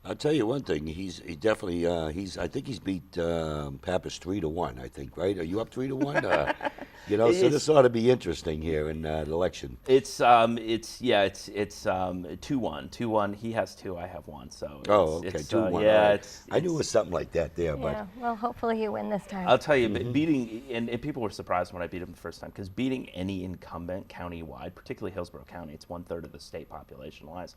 [SPEAKER 1] I'll tell you one thing. I think he's beat Pappas 3-1. I think, right? Are you up 3-1? So this ought to be interesting here in the election.
[SPEAKER 3] It's 2-1. 2-1. He has 2. I have 1. So
[SPEAKER 1] Okay,
[SPEAKER 3] it's,
[SPEAKER 1] 2-1.
[SPEAKER 3] yeah,
[SPEAKER 1] all right.
[SPEAKER 3] it's
[SPEAKER 1] I knew it was something like that there,
[SPEAKER 2] Yeah. Well, hopefully you win this time.
[SPEAKER 3] I'll tell you, beating, and people were surprised when I beat him the first time, because beating any incumbent county-wide, particularly Hillsborough County, it's 1/3 of the state population-wise.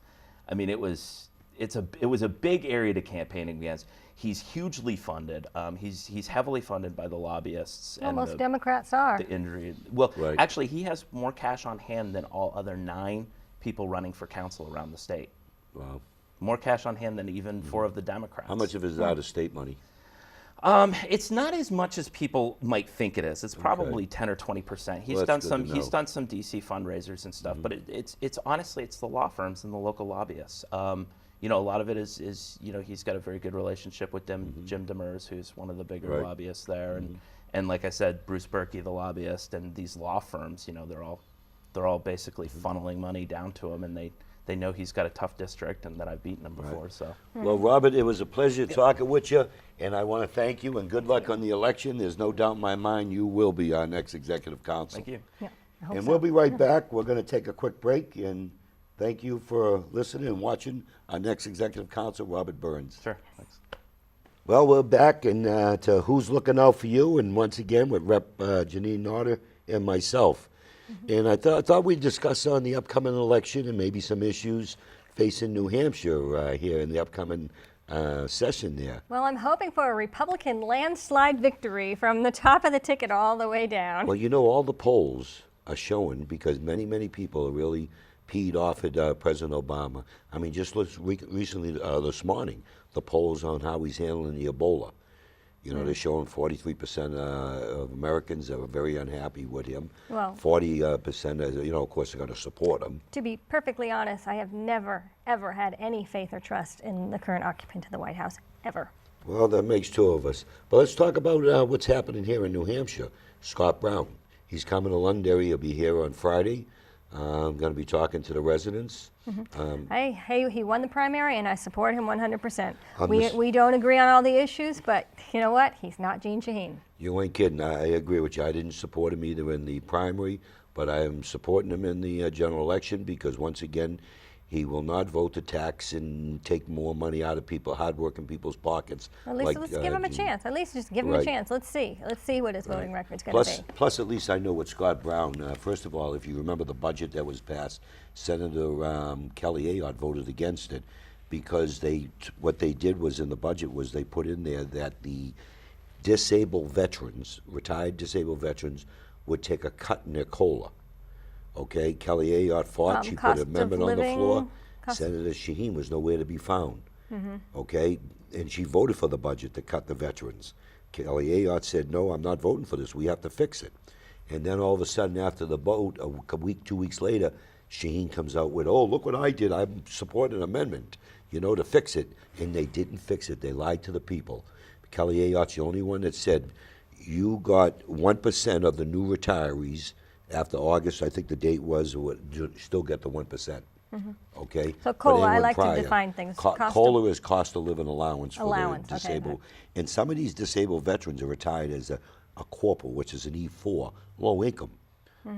[SPEAKER 3] I mean, it was a big area to campaign against. He's hugely funded. He's heavily funded by the lobbyists.
[SPEAKER 2] Well,
[SPEAKER 3] and
[SPEAKER 2] most Democrats are.
[SPEAKER 3] the injury. Well,
[SPEAKER 1] Right.
[SPEAKER 3] actually, he has more cash on hand than all other 9 people running for council around the state.
[SPEAKER 1] but wow.
[SPEAKER 3] More cash on hand than even 4 of the Democrats.
[SPEAKER 1] How much of it is out-of-state money?
[SPEAKER 3] It's not as much as people might think it is. It's probably 10 or 20%. He's
[SPEAKER 1] Well,
[SPEAKER 3] done
[SPEAKER 1] that's good
[SPEAKER 3] some.
[SPEAKER 1] to
[SPEAKER 3] He's
[SPEAKER 1] know.
[SPEAKER 3] done some DC fundraisers and stuff, but it's honestly it's the law firms and the local lobbyists. A lot of it is he's got a very good relationship with Jim Demers, who's one of the bigger
[SPEAKER 1] Right.
[SPEAKER 3] lobbyists there, and like I said, Bruce Berkey, the lobbyist, and these law firms. They're all basically funneling money down to him, and they know he's got a tough district and that I've beaten him before. So.
[SPEAKER 1] Well, Robert, it was a pleasure talking with you, and I want to thank you and good luck on the election. There's no doubt in my mind you will be our next executive council.
[SPEAKER 3] Thank you.
[SPEAKER 2] Yeah. hope
[SPEAKER 1] And
[SPEAKER 2] so.
[SPEAKER 1] we'll be right back. We're going to take a quick break, and thank you for listening and watching our next Executive Counsel, Robert Burns.
[SPEAKER 3] Sure. Thanks.
[SPEAKER 1] Well, we're back and to Who's Looking Out for You, and once again with Rep. Janine Nodder and myself. And I thought we'd discuss on the upcoming election and maybe some issues facing New Hampshire here in the upcoming session there.
[SPEAKER 2] Well, I'm hoping for a Republican landslide victory from the top of the ticket all the way down.
[SPEAKER 1] Well, you know, all the polls are showing, because many people are really peed off at President Obama. I mean, just recently, this morning, the polls on how he's handling the Ebola. You know, they're showing 43% of Americans are very unhappy with him.
[SPEAKER 2] Well-
[SPEAKER 1] 40%, you know, of course, are going to support him.
[SPEAKER 2] To be perfectly honest, I have never, ever had any faith or trust in the current occupant of the White House, ever.
[SPEAKER 1] Well, that makes two of us. But let's talk about what's happening here in New Hampshire. Scott Brown, he's coming to Londonderry. He'll be here on Friday. I'm going to be talking to the residents.
[SPEAKER 2] He won the primary, and I support him 100%.
[SPEAKER 1] I'm
[SPEAKER 2] We,
[SPEAKER 1] just-
[SPEAKER 2] we don't agree on all the issues, but you know what? He's not Jeanne Shaheen.
[SPEAKER 1] You ain't kidding. I agree with you. I didn't support him either in the primary, but I am supporting him in the general election because, once again, he will not vote to tax and take more money out of people, hardworking people's pockets.
[SPEAKER 2] At least let's give him a
[SPEAKER 1] Jean.
[SPEAKER 2] chance. At least just give him a
[SPEAKER 1] Right.
[SPEAKER 2] chance. Let's see. Let's see what his voting record's going to be.
[SPEAKER 1] Plus, at least I know with Scott Brown. First of all, if you remember the budget that was passed, Senator Kelly Ayotte voted against it because what they did was in the budget was they put in there that the disabled veterans, retired disabled veterans, would take a cut in their COLA. Okay, Kelly Ayotte fought. She put
[SPEAKER 2] cost
[SPEAKER 1] an
[SPEAKER 2] of
[SPEAKER 1] amendment on the
[SPEAKER 2] living,
[SPEAKER 1] floor.
[SPEAKER 2] cost-
[SPEAKER 1] Senator Shaheen was nowhere to be found. Okay, and she voted for the budget to cut the veterans. Kelly Ayotte said, "No, I'm not voting for this. We have to fix it." And then all of a sudden, after the vote, a week, 2 weeks later, Shaheen comes out with, "Oh, look what I did. I supported an amendment, you know, to fix it." And they didn't fix it. They lied to the people. Kelly Ayotte's the only one that said, "You got 1% of the new retirees after August." I think the date was, still get the 1%. Okay.
[SPEAKER 2] So
[SPEAKER 1] But
[SPEAKER 2] COLA, I
[SPEAKER 1] anyone
[SPEAKER 2] like to
[SPEAKER 1] prior-
[SPEAKER 2] define things. Cost of-
[SPEAKER 1] COLA is cost of living allowance for
[SPEAKER 2] Allowance,
[SPEAKER 1] the
[SPEAKER 2] okay,
[SPEAKER 1] disabled.
[SPEAKER 2] okay.
[SPEAKER 1] And some of these disabled veterans are retired as a corporal, which is an E4, low income.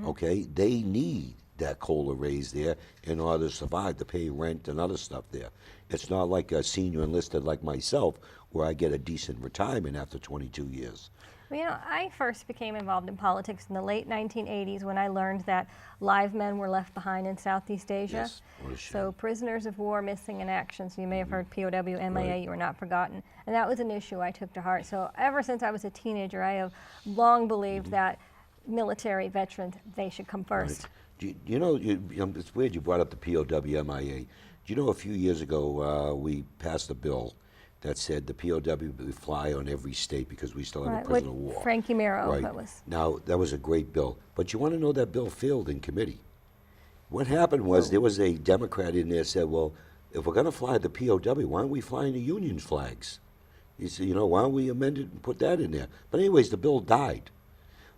[SPEAKER 1] Okay, they need that COLA raise there in order to survive, to pay rent and other stuff there. It's not like a senior enlisted like myself, where I get a decent retirement after 22 years.
[SPEAKER 2] Well, you know, I first became involved in politics in the late 1980s when I learned that live men were left behind in Southeast Asia.
[SPEAKER 1] Yes, what a shame.
[SPEAKER 2] So prisoners of war missing in action. So you may have heard POW, MIA,
[SPEAKER 1] Right.
[SPEAKER 2] you were not forgotten. And that was an issue I took to heart. So ever since I was a teenager, I have long believed that military veterans, they should come first.
[SPEAKER 1] You know, it's weird you brought up the POW MIA. Do you know a few years ago we passed a bill that said the POW would fly on every state because we still have
[SPEAKER 2] Right,
[SPEAKER 1] a prisoner
[SPEAKER 2] with
[SPEAKER 1] of war.
[SPEAKER 2] Frankie Mero,
[SPEAKER 1] Right.
[SPEAKER 2] that was.
[SPEAKER 1] Now, that was a great bill. But you want to know that bill failed in committee. What happened was there was a Democrat in there said, well, if we're going to fly the POW, why aren't we flying the Union's flags? He said, you know, why don't we amend it and put that in there? But anyways, the bill died.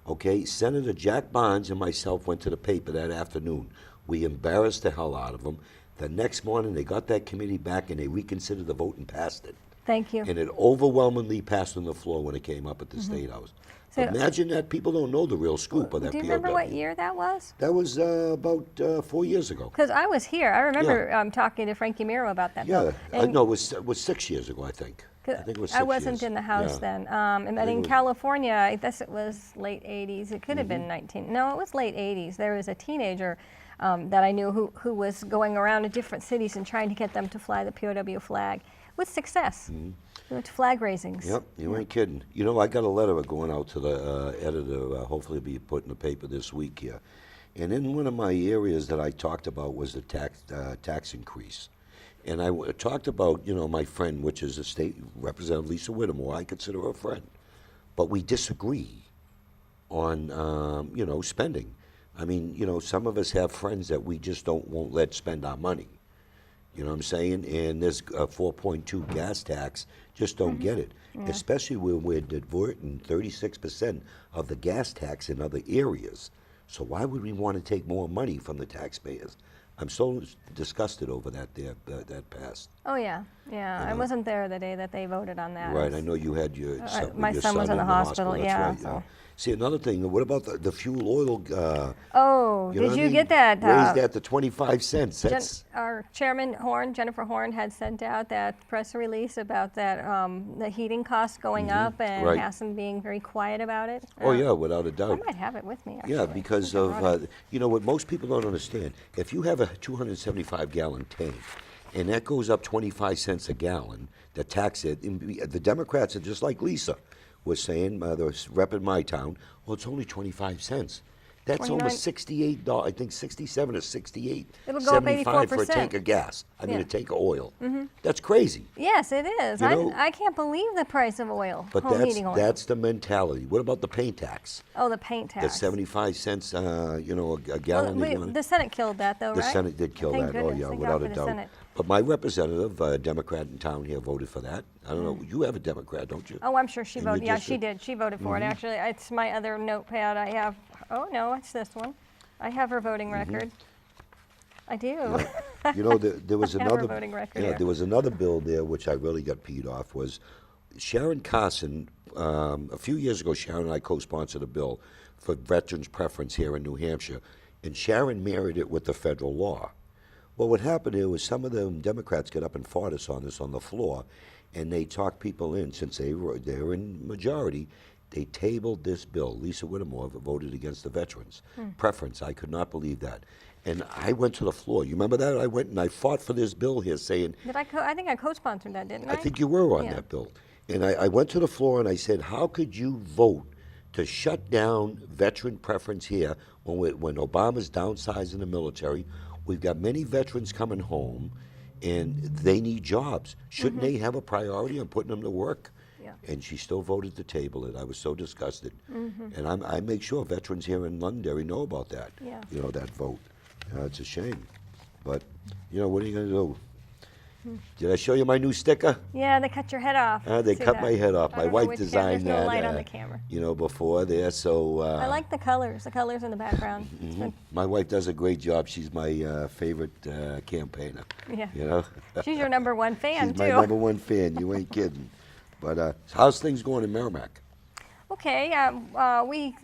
[SPEAKER 1] Okay, Senator Jack Barnes and myself went to the paper that afternoon. We embarrassed the hell out of them. The next morning, they got that committee back and they reconsidered the vote and passed it.
[SPEAKER 2] Thank you.
[SPEAKER 1] And it overwhelmingly passed on the floor when it came up at the State House.
[SPEAKER 2] So-
[SPEAKER 1] Imagine that. People don't know the real scoop of that
[SPEAKER 2] Do you
[SPEAKER 1] POW.
[SPEAKER 2] remember what year that was?
[SPEAKER 1] That was about 4 years ago.
[SPEAKER 2] Because I was here. I remember talking to Frankie Mero about that
[SPEAKER 1] Yeah,
[SPEAKER 2] bill.
[SPEAKER 1] no, it was 6 years ago, I think. I think it was 6
[SPEAKER 2] I wasn't
[SPEAKER 1] years.
[SPEAKER 2] in the House
[SPEAKER 1] Yeah.
[SPEAKER 2] then. And
[SPEAKER 1] think
[SPEAKER 2] in
[SPEAKER 1] it was-
[SPEAKER 2] California, I guess it was late 80s. It could have
[SPEAKER 1] Mm-hmm.
[SPEAKER 2] been 19. No, it was late 80s. There was a teenager that I knew who was going around to different cities and trying to get them to fly the POW flag with success. We went to flag raisings.
[SPEAKER 1] Mm-hmm. Yep, you ain't kidding. You know, I got a letter going out to the editor, hopefully be put in the paper this week here. And in one of my areas that I talked about was the tax increase. And I talked about, you know, my friend, which is a state representative, Lisa Whittemore. I consider her a friend. But we disagree on, you know, spending. I mean, you know, some of us have friends that we just won't let spend our money. You know what I'm saying? And this 4.2 gas tax, just don't get it. Especially when we're diverting 36% of the gas tax in other areas. So why would we want to take more money from the taxpayers? I'm so disgusted over that passed.
[SPEAKER 2] Oh, yeah, yeah. I wasn't there the day that they voted on that.
[SPEAKER 1] Right, I know you had your son,
[SPEAKER 2] my
[SPEAKER 1] your
[SPEAKER 2] son was in the hospital,
[SPEAKER 1] that's
[SPEAKER 2] yeah,
[SPEAKER 1] right,
[SPEAKER 2] so.
[SPEAKER 1] See, another thing, what about the fuel oil?
[SPEAKER 2] Oh,
[SPEAKER 1] You know
[SPEAKER 2] did
[SPEAKER 1] what I
[SPEAKER 2] you
[SPEAKER 1] mean?
[SPEAKER 2] get that?
[SPEAKER 1] Raised that to 25 cents.
[SPEAKER 2] Jen-
[SPEAKER 1] That's
[SPEAKER 2] our chairman Horn, Jennifer Horn, had sent out that press release about that the heating costs going up, and
[SPEAKER 1] Right.
[SPEAKER 2] Hassan being very quiet about it.
[SPEAKER 1] oh yeah, without a
[SPEAKER 2] I
[SPEAKER 1] doubt.
[SPEAKER 2] might have it with me. Actually.
[SPEAKER 1] Yeah,
[SPEAKER 2] I
[SPEAKER 1] because
[SPEAKER 2] think I brought
[SPEAKER 1] of
[SPEAKER 2] it.
[SPEAKER 1] you know what most people don't understand. If you have a 275-gallon tank, and that goes up 25 cents a gallon, the tax it. The Democrats are just like Lisa was saying. The rep in my town. Well, it's only 25 cents. That's
[SPEAKER 2] 29
[SPEAKER 1] almost $68. I think 67 or 68.
[SPEAKER 2] It'll go up
[SPEAKER 1] 75 for a
[SPEAKER 2] 84%.
[SPEAKER 1] tank of gas. I mean,
[SPEAKER 2] Yeah.
[SPEAKER 1] a tank of oil. That's crazy.
[SPEAKER 2] Yes, it is.
[SPEAKER 1] You know-
[SPEAKER 2] I can't believe the price of oil,
[SPEAKER 1] But
[SPEAKER 2] home
[SPEAKER 1] that's
[SPEAKER 2] heating oil.
[SPEAKER 1] that's the mentality. What about the paint tax?
[SPEAKER 2] Oh, the paint tax.
[SPEAKER 1] The 75 cents, you know, a
[SPEAKER 2] Well,
[SPEAKER 1] gallon. they're gonna-
[SPEAKER 2] the Senate killed that, though,
[SPEAKER 1] The
[SPEAKER 2] right?
[SPEAKER 1] Senate did kill
[SPEAKER 2] Thank
[SPEAKER 1] that.
[SPEAKER 2] Goodness.
[SPEAKER 1] Oh yeah,
[SPEAKER 2] Thank
[SPEAKER 1] without
[SPEAKER 2] God
[SPEAKER 1] a
[SPEAKER 2] for the
[SPEAKER 1] doubt.
[SPEAKER 2] Senate.
[SPEAKER 1] But my representative, a Democrat in town here, voted for that. I don't know. You have a Democrat, don't you?
[SPEAKER 2] Oh, I'm sure she
[SPEAKER 1] In your
[SPEAKER 2] voted. Yeah, she
[SPEAKER 1] district?
[SPEAKER 2] did. She voted for it. Actually, it's my other notepad. I have. Oh no, it's this one. I have her voting record. I do.
[SPEAKER 1] You know, there was
[SPEAKER 2] I have her
[SPEAKER 1] another.
[SPEAKER 2] voting record
[SPEAKER 1] Yeah,
[SPEAKER 2] here.
[SPEAKER 1] there was another bill there which I really got peed off. Was Sharon Carson? A few years ago, Sharon and I co-sponsored a bill for veterans preference here in New Hampshire, and Sharon married it with the federal law. Well, what happened here was some of the Democrats got up and fought us on this on the floor, and they talked people in. Since they were in majority, they tabled this bill. Lisa Whittemore voted against the veterans preference. I could not believe that. And I went to the floor. You remember that? I went and I fought for this bill here saying,
[SPEAKER 2] Did I? I think I co-sponsored that, didn't I?
[SPEAKER 1] I think you were on
[SPEAKER 2] Yeah.
[SPEAKER 1] that bill. And I went to the floor and I said, how could you vote to shut down veteran preference here when Obama's downsizing the military? We've got many veterans coming home and they need jobs. Shouldn't they have a priority on putting them to work?
[SPEAKER 2] Yeah.
[SPEAKER 1] And she still voted to table it. I was so disgusted. And I make sure veterans here in Londonderry know about that,
[SPEAKER 2] Yeah.
[SPEAKER 1] you know, that vote. It's a shame. But, you know, what are you going to do? Did I show you my new sticker?
[SPEAKER 2] Yeah, they cut your head off.
[SPEAKER 1] They
[SPEAKER 2] See
[SPEAKER 1] cut
[SPEAKER 2] that?
[SPEAKER 1] my head off.
[SPEAKER 2] I
[SPEAKER 1] My
[SPEAKER 2] don't know
[SPEAKER 1] wife
[SPEAKER 2] which
[SPEAKER 1] designed
[SPEAKER 2] There's
[SPEAKER 1] that.
[SPEAKER 2] no light on the camera.
[SPEAKER 1] You know, before there. So
[SPEAKER 2] I like the colors in the background. It's been-
[SPEAKER 1] my wife does a great job. She's my favorite campaigner.
[SPEAKER 2] Yeah.
[SPEAKER 1] You know,
[SPEAKER 2] She's your number one fan,
[SPEAKER 1] she's
[SPEAKER 2] too.
[SPEAKER 1] my number one fan. You ain't kidding. But how's things going in Merrimack?
[SPEAKER 2] Okay, we,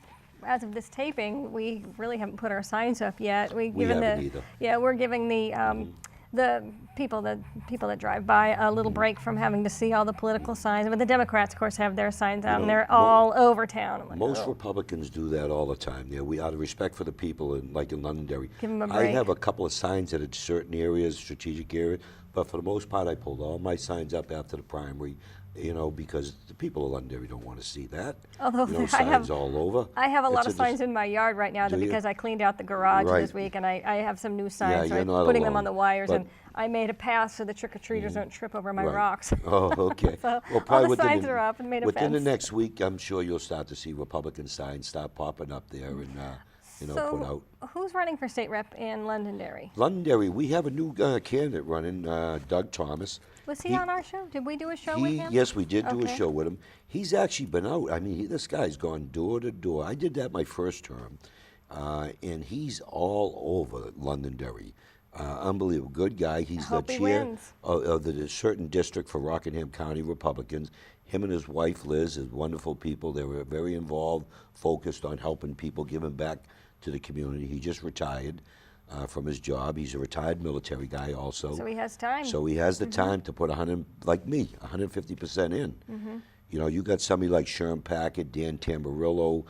[SPEAKER 2] as of this taping, we really haven't put our signs up yet.
[SPEAKER 1] We haven't either.
[SPEAKER 2] Yeah, we're giving the people that drive by a little break from having to see all the political signs. But the Democrats, of course, have their signs out, and
[SPEAKER 1] know,
[SPEAKER 2] they're all over town. I'm like,
[SPEAKER 1] Most
[SPEAKER 2] oh.
[SPEAKER 1] Republicans do that all the time. Yeah, we out of respect for the people, like in Londonderry.
[SPEAKER 2] Give 'em a
[SPEAKER 1] I
[SPEAKER 2] break.
[SPEAKER 1] have a couple of signs at certain areas, strategic areas, but for the most part, I pulled all my signs up after the primary. You know, because the people of Londonderry don't want to see that.
[SPEAKER 2] Although
[SPEAKER 1] you know,
[SPEAKER 2] I have-
[SPEAKER 1] signs all over.
[SPEAKER 2] I have a lot
[SPEAKER 1] It's
[SPEAKER 2] of signs in my yard right now
[SPEAKER 1] Do you?
[SPEAKER 2] because I cleaned out the garage
[SPEAKER 1] Right.
[SPEAKER 2] this week, and I have some new signs. so
[SPEAKER 1] you're
[SPEAKER 2] I'm
[SPEAKER 1] not
[SPEAKER 2] putting them
[SPEAKER 1] alone,
[SPEAKER 2] on the wires,
[SPEAKER 1] but-
[SPEAKER 2] and I made a path so the trick-or-treaters don't trip over my
[SPEAKER 1] Right.
[SPEAKER 2] rocks.
[SPEAKER 1] Oh, okay.
[SPEAKER 2] So
[SPEAKER 1] Well,
[SPEAKER 2] all
[SPEAKER 1] probably
[SPEAKER 2] the
[SPEAKER 1] within
[SPEAKER 2] signs are up and made a
[SPEAKER 1] Within the
[SPEAKER 2] fence.
[SPEAKER 1] next week, I'm sure you'll start to see Republican signs start popping up there and, put out.
[SPEAKER 2] So who's running for state rep in Londonderry?
[SPEAKER 1] Londonderry, we have a new candidate running, Doug Thomas.
[SPEAKER 2] Was he on our show? Did we do a show with him?
[SPEAKER 1] Yes, we did do a
[SPEAKER 2] Okay.
[SPEAKER 1] show with him. He's actually been out. I mean, this guy's gone door to door. I did that my first term, and he's all over Londonderry. Unbelievable. Good guy. He's the
[SPEAKER 2] hope he
[SPEAKER 1] chair
[SPEAKER 2] wins.
[SPEAKER 1] of the certain district for Rockingham County Republicans. Him and his wife, Liz, is wonderful people. They were very involved, focused on helping people, giving back to the community. He just retired from his job. He's a retired military guy also.
[SPEAKER 2] So he has time.
[SPEAKER 1] So he has the time to put 100, like me, 150% in. You know, you got somebody like Sherm Packard, Dan Tamburillo,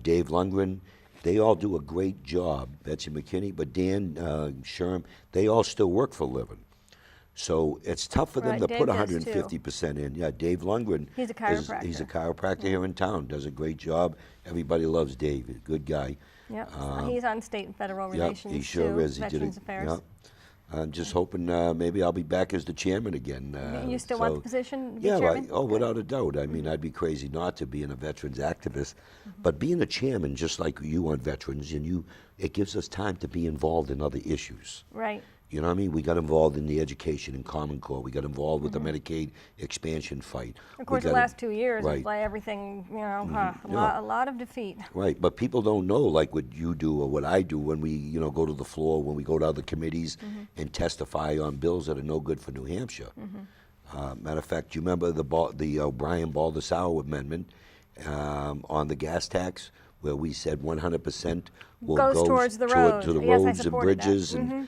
[SPEAKER 1] Dave Lundgren. They all do a great job. Betsy McKinney, but Dan, Sherm, they all still work for a living. So it's tough for them
[SPEAKER 2] Right,
[SPEAKER 1] to
[SPEAKER 2] Dave
[SPEAKER 1] put
[SPEAKER 2] does
[SPEAKER 1] 150% in. Yeah, Dave Lundgren.
[SPEAKER 2] He's a
[SPEAKER 1] He's a
[SPEAKER 2] chiropractor.
[SPEAKER 1] chiropractor here in town. Does a great job. Everybody loves Dave. He's a good guy.
[SPEAKER 2] Yep. He's on state and federal
[SPEAKER 1] Yep,
[SPEAKER 2] relations
[SPEAKER 1] he sure
[SPEAKER 2] too,
[SPEAKER 1] is. He did
[SPEAKER 2] Veterans
[SPEAKER 1] it.
[SPEAKER 2] Affairs.
[SPEAKER 1] Yep. I'm just hoping maybe I'll be back as the chairman again.
[SPEAKER 2] You still want
[SPEAKER 1] so-
[SPEAKER 2] the position to be
[SPEAKER 1] Yeah,
[SPEAKER 2] chairman?
[SPEAKER 1] without a doubt. I mean, I'd be crazy not to being a veterans activist, but being a chairman, just like you on veterans, and it gives us time to be involved in other issues.
[SPEAKER 2] Right.
[SPEAKER 1] You know what I mean? We got involved in the education and Common Core. We got involved with the Medicaid expansion fight.
[SPEAKER 2] Of course, the last 2 years,
[SPEAKER 1] right.
[SPEAKER 2] it's like everything,
[SPEAKER 1] Yeah.
[SPEAKER 2] a lot of defeat.
[SPEAKER 1] Right, but people don't know like what you do or what I do when we, go to the floor, when we go to other committees and testify on bills that are no good for New Hampshire. Matter of fact, you remember the O'Brien Baldessau amendment on the gas tax, where we said 100%
[SPEAKER 2] Goes towards the
[SPEAKER 1] to
[SPEAKER 2] roads.
[SPEAKER 1] the
[SPEAKER 2] Yes, I
[SPEAKER 1] roads and
[SPEAKER 2] supported that.
[SPEAKER 1] bridges, and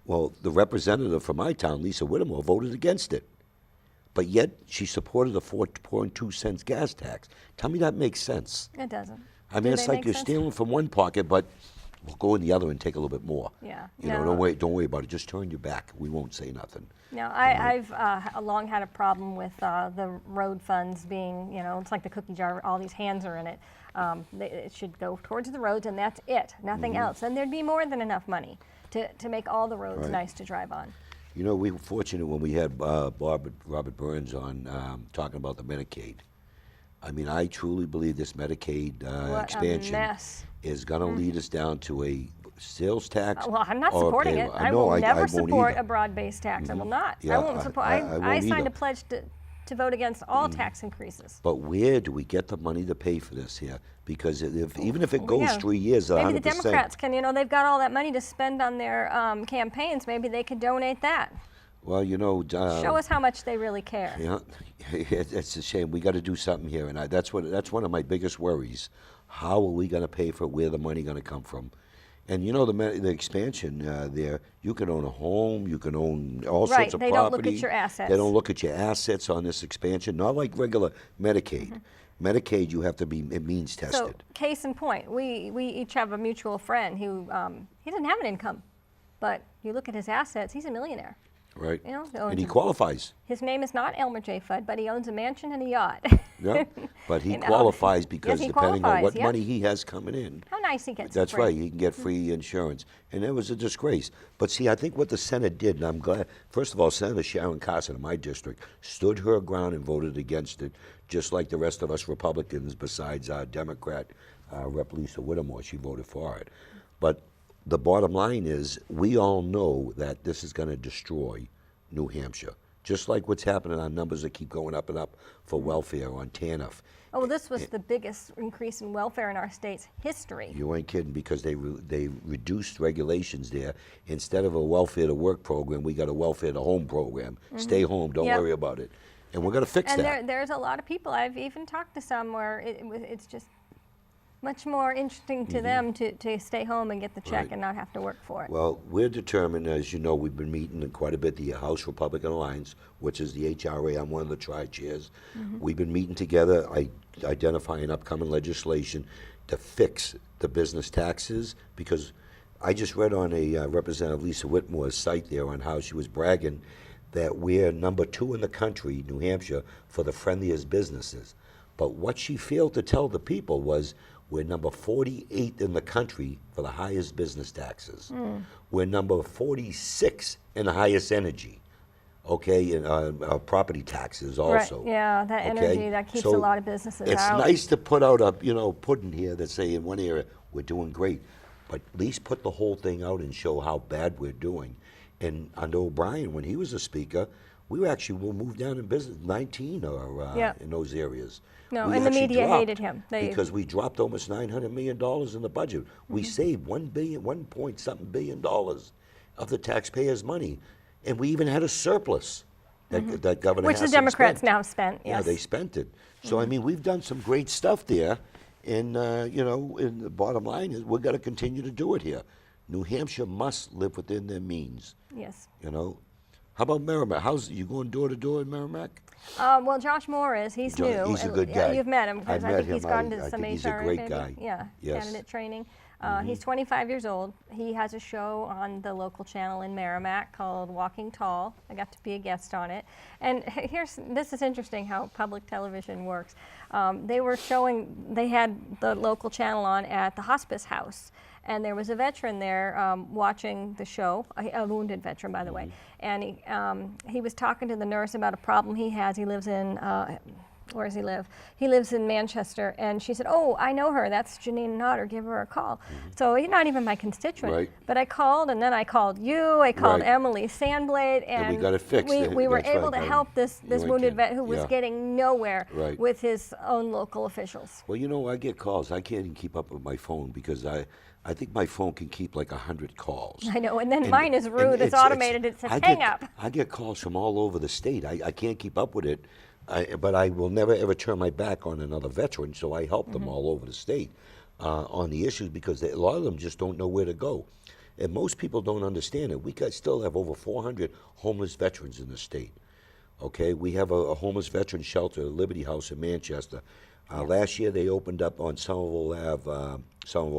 [SPEAKER 1] well, the representative from my town, Lisa Whittemore, voted against it. But yet she supported a 4.2 cents gas tax. Tell me that makes sense.
[SPEAKER 2] It doesn't.
[SPEAKER 1] I mean,
[SPEAKER 2] Do
[SPEAKER 1] it's
[SPEAKER 2] they
[SPEAKER 1] like
[SPEAKER 2] make
[SPEAKER 1] you're
[SPEAKER 2] sense?
[SPEAKER 1] stealing from one pocket, but we'll go in the other and take a little bit more.
[SPEAKER 2] Yeah.
[SPEAKER 1] Don't
[SPEAKER 2] No.
[SPEAKER 1] worry about it. Just turn your back. We won't say nothing.
[SPEAKER 2] No, I've long had a problem with the road funds being, it's like the cookie jar, all these hands are in it. It should go towards the roads, and that's it, nothing else. And there'd be more than enough money to make all the roads
[SPEAKER 1] Right.
[SPEAKER 2] nice to drive on.
[SPEAKER 1] We were fortunate when we had Robert Burns on talking about the Medicaid. I mean, I truly believe this Medicaid
[SPEAKER 2] What
[SPEAKER 1] expansion
[SPEAKER 2] a mess.
[SPEAKER 1] is going to lead us down to a sales tax.
[SPEAKER 2] Well, I'm not
[SPEAKER 1] or a
[SPEAKER 2] supporting it.
[SPEAKER 1] payroll.
[SPEAKER 2] I
[SPEAKER 1] know,
[SPEAKER 2] will never
[SPEAKER 1] won't
[SPEAKER 2] support
[SPEAKER 1] either.
[SPEAKER 2] a broad-based tax. I will not.
[SPEAKER 1] Yeah,
[SPEAKER 2] I won't support.
[SPEAKER 1] I
[SPEAKER 2] I
[SPEAKER 1] won't
[SPEAKER 2] signed
[SPEAKER 1] either.
[SPEAKER 2] a pledge to vote against all tax increases.
[SPEAKER 1] But where do we get the money to pay for this here? Because even if it goes
[SPEAKER 2] Yeah.
[SPEAKER 1] 3 years, 100%.
[SPEAKER 2] Maybe the Democrats can, they've got all that money to spend on their campaigns. Maybe they could donate that.
[SPEAKER 1] Well,
[SPEAKER 2] Show us how much they really care.
[SPEAKER 1] Yeah, it's a shame. We got to do something here, and that's one of my biggest worries. How are we going to pay for it? Where the money going to come from? And the expansion there, you can own a home, you can own all
[SPEAKER 2] Right,
[SPEAKER 1] sorts of
[SPEAKER 2] they
[SPEAKER 1] property.
[SPEAKER 2] don't look at your assets.
[SPEAKER 1] They don't look at your assets on this expansion. Not like regular Medicaid. Medicaid, you have to be means tested.
[SPEAKER 2] So, case in point, we each have a mutual friend who he doesn't have an income, but you look at his assets, he's a millionaire.
[SPEAKER 1] Right.
[SPEAKER 2] owns
[SPEAKER 1] And he
[SPEAKER 2] a-
[SPEAKER 1] qualifies.
[SPEAKER 2] His name is not Elmer J. Fudd, but he owns a mansion and a yacht.
[SPEAKER 1] Yeah. But he
[SPEAKER 2] You know,
[SPEAKER 1] qualifies because
[SPEAKER 2] he
[SPEAKER 1] depending on
[SPEAKER 2] qualifies,
[SPEAKER 1] what
[SPEAKER 2] yeah.
[SPEAKER 1] money he has coming in.
[SPEAKER 2] How nice he gets.
[SPEAKER 1] That's
[SPEAKER 2] for free.
[SPEAKER 1] right. He can get free insurance, and it was a disgrace. But see, I think what the Senate did, and I'm glad. First of all, Senator Sharon Carson in my district stood her ground and voted against it, just like the rest of us Republicans. Besides our Democrat Rep. Lisa Whittemore, she voted for it. But the bottom line is, we all know that this is going to destroy New Hampshire. Just like what's happening, our numbers that keep going up and up for welfare on TANF.
[SPEAKER 2] Oh, well, this was the biggest increase in welfare in our state's history.
[SPEAKER 1] You ain't kidding, because they reduced regulations there. Instead of a welfare to work program, we got a welfare to home program. Stay home, don't
[SPEAKER 2] Yep.
[SPEAKER 1] worry about it. And we're going to fix
[SPEAKER 2] And
[SPEAKER 1] that.
[SPEAKER 2] there's a lot of people, I've even talked to some where it's just much more interesting to them to stay home and get the check
[SPEAKER 1] Mm-hmm. Right.
[SPEAKER 2] and not have to work for it.
[SPEAKER 1] Well, we're determined, as you know, we've been meeting quite a bit, the House Republican Alliance, which is the HRA. I'm one of the tri-chairs. We've been meeting together, identifying upcoming legislation to fix the business taxes, because I just read on a Representative Lisa Whitmore's site there on how she was bragging that we're number 2 in the country, New Hampshire, for the friendliest businesses. But what she failed to tell the people was we're number 48 in the country for the highest business taxes. We're number 46 in the highest energy, okay, and property taxes also.
[SPEAKER 2] Right, yeah, that
[SPEAKER 1] okay?
[SPEAKER 2] energy, that keeps
[SPEAKER 1] So
[SPEAKER 2] a lot of businesses
[SPEAKER 1] it's
[SPEAKER 2] out.
[SPEAKER 1] nice to put out a pudding here that say in one area we're doing great, but at least put the whole thing out and show how bad we're doing. And under O'Brien, when he was a speaker, we will move down in business 19 or
[SPEAKER 2] Yeah.
[SPEAKER 1] in those areas.
[SPEAKER 2] No,
[SPEAKER 1] We
[SPEAKER 2] and the
[SPEAKER 1] actually
[SPEAKER 2] media
[SPEAKER 1] dropped
[SPEAKER 2] hated him.
[SPEAKER 1] because we dropped almost $900 million in the budget. We saved $1 point something billion of the taxpayers' money, and we even had a surplus that Governor
[SPEAKER 2] Which the
[SPEAKER 1] Hassan
[SPEAKER 2] Democrats
[SPEAKER 1] spent.
[SPEAKER 2] now spent,
[SPEAKER 1] Yeah,
[SPEAKER 2] yes.
[SPEAKER 1] they spent it. So I mean, we've done some great stuff there, and and the bottom line is we've got to continue to do it here. New Hampshire must live within their means.
[SPEAKER 2] Yes.
[SPEAKER 1] How about Merrimack? You going door to door in Merrimack?
[SPEAKER 2] Well, Josh Moore is. He's new.
[SPEAKER 1] He's a
[SPEAKER 2] and,
[SPEAKER 1] good
[SPEAKER 2] yeah,
[SPEAKER 1] guy.
[SPEAKER 2] You've met him because
[SPEAKER 1] I've
[SPEAKER 2] I
[SPEAKER 1] met
[SPEAKER 2] think he's
[SPEAKER 1] him.
[SPEAKER 2] gone
[SPEAKER 1] I
[SPEAKER 2] to some
[SPEAKER 1] think he's a
[SPEAKER 2] HR
[SPEAKER 1] great
[SPEAKER 2] maybe.
[SPEAKER 1] guy.
[SPEAKER 2] Yeah,
[SPEAKER 1] Yes.
[SPEAKER 2] candidate training. He's 25 years old. He has a show on the local channel in Merrimack called Walking Tall. I got to be a guest on it. And this is interesting how public television works. They had the local channel on at the hospice house. And there was a veteran there watching the show, a wounded veteran, by the way. And he was talking to the nurse about a problem he has. He lives in where does he live? He lives in Manchester, and she said, "Oh, I know her. That's Janine Nodder. Give her a call." So you're not even my constituent.
[SPEAKER 1] Right.
[SPEAKER 2] But I called, and then I called you. I called
[SPEAKER 1] Right.
[SPEAKER 2] Emily Sandblade,
[SPEAKER 1] And we got it fixed.
[SPEAKER 2] We were
[SPEAKER 1] That's
[SPEAKER 2] able
[SPEAKER 1] right,
[SPEAKER 2] to
[SPEAKER 1] Karen.
[SPEAKER 2] help this
[SPEAKER 1] You ain't
[SPEAKER 2] wounded
[SPEAKER 1] kidding.
[SPEAKER 2] vet who was
[SPEAKER 1] Yeah.
[SPEAKER 2] getting nowhere
[SPEAKER 1] Right.
[SPEAKER 2] with his own local officials.
[SPEAKER 1] Well, you know, I get calls. I can't even keep up with my phone because I think my phone can keep like 100 calls.
[SPEAKER 2] I know, and then mine is rude. It's automated. It says,
[SPEAKER 1] I
[SPEAKER 2] "Hang
[SPEAKER 1] get,
[SPEAKER 2] up."
[SPEAKER 1] I get calls from all over the state. I can't keep up with it, but I will never ever turn my back on another veteran. So I help them all over the state on the issues because a lot of them just don't know where to go, and most people don't understand it. Still have over 400 homeless veterans in the state. Okay, we have a homeless veteran shelter, Liberty House in Manchester. Last year they opened up on Somerville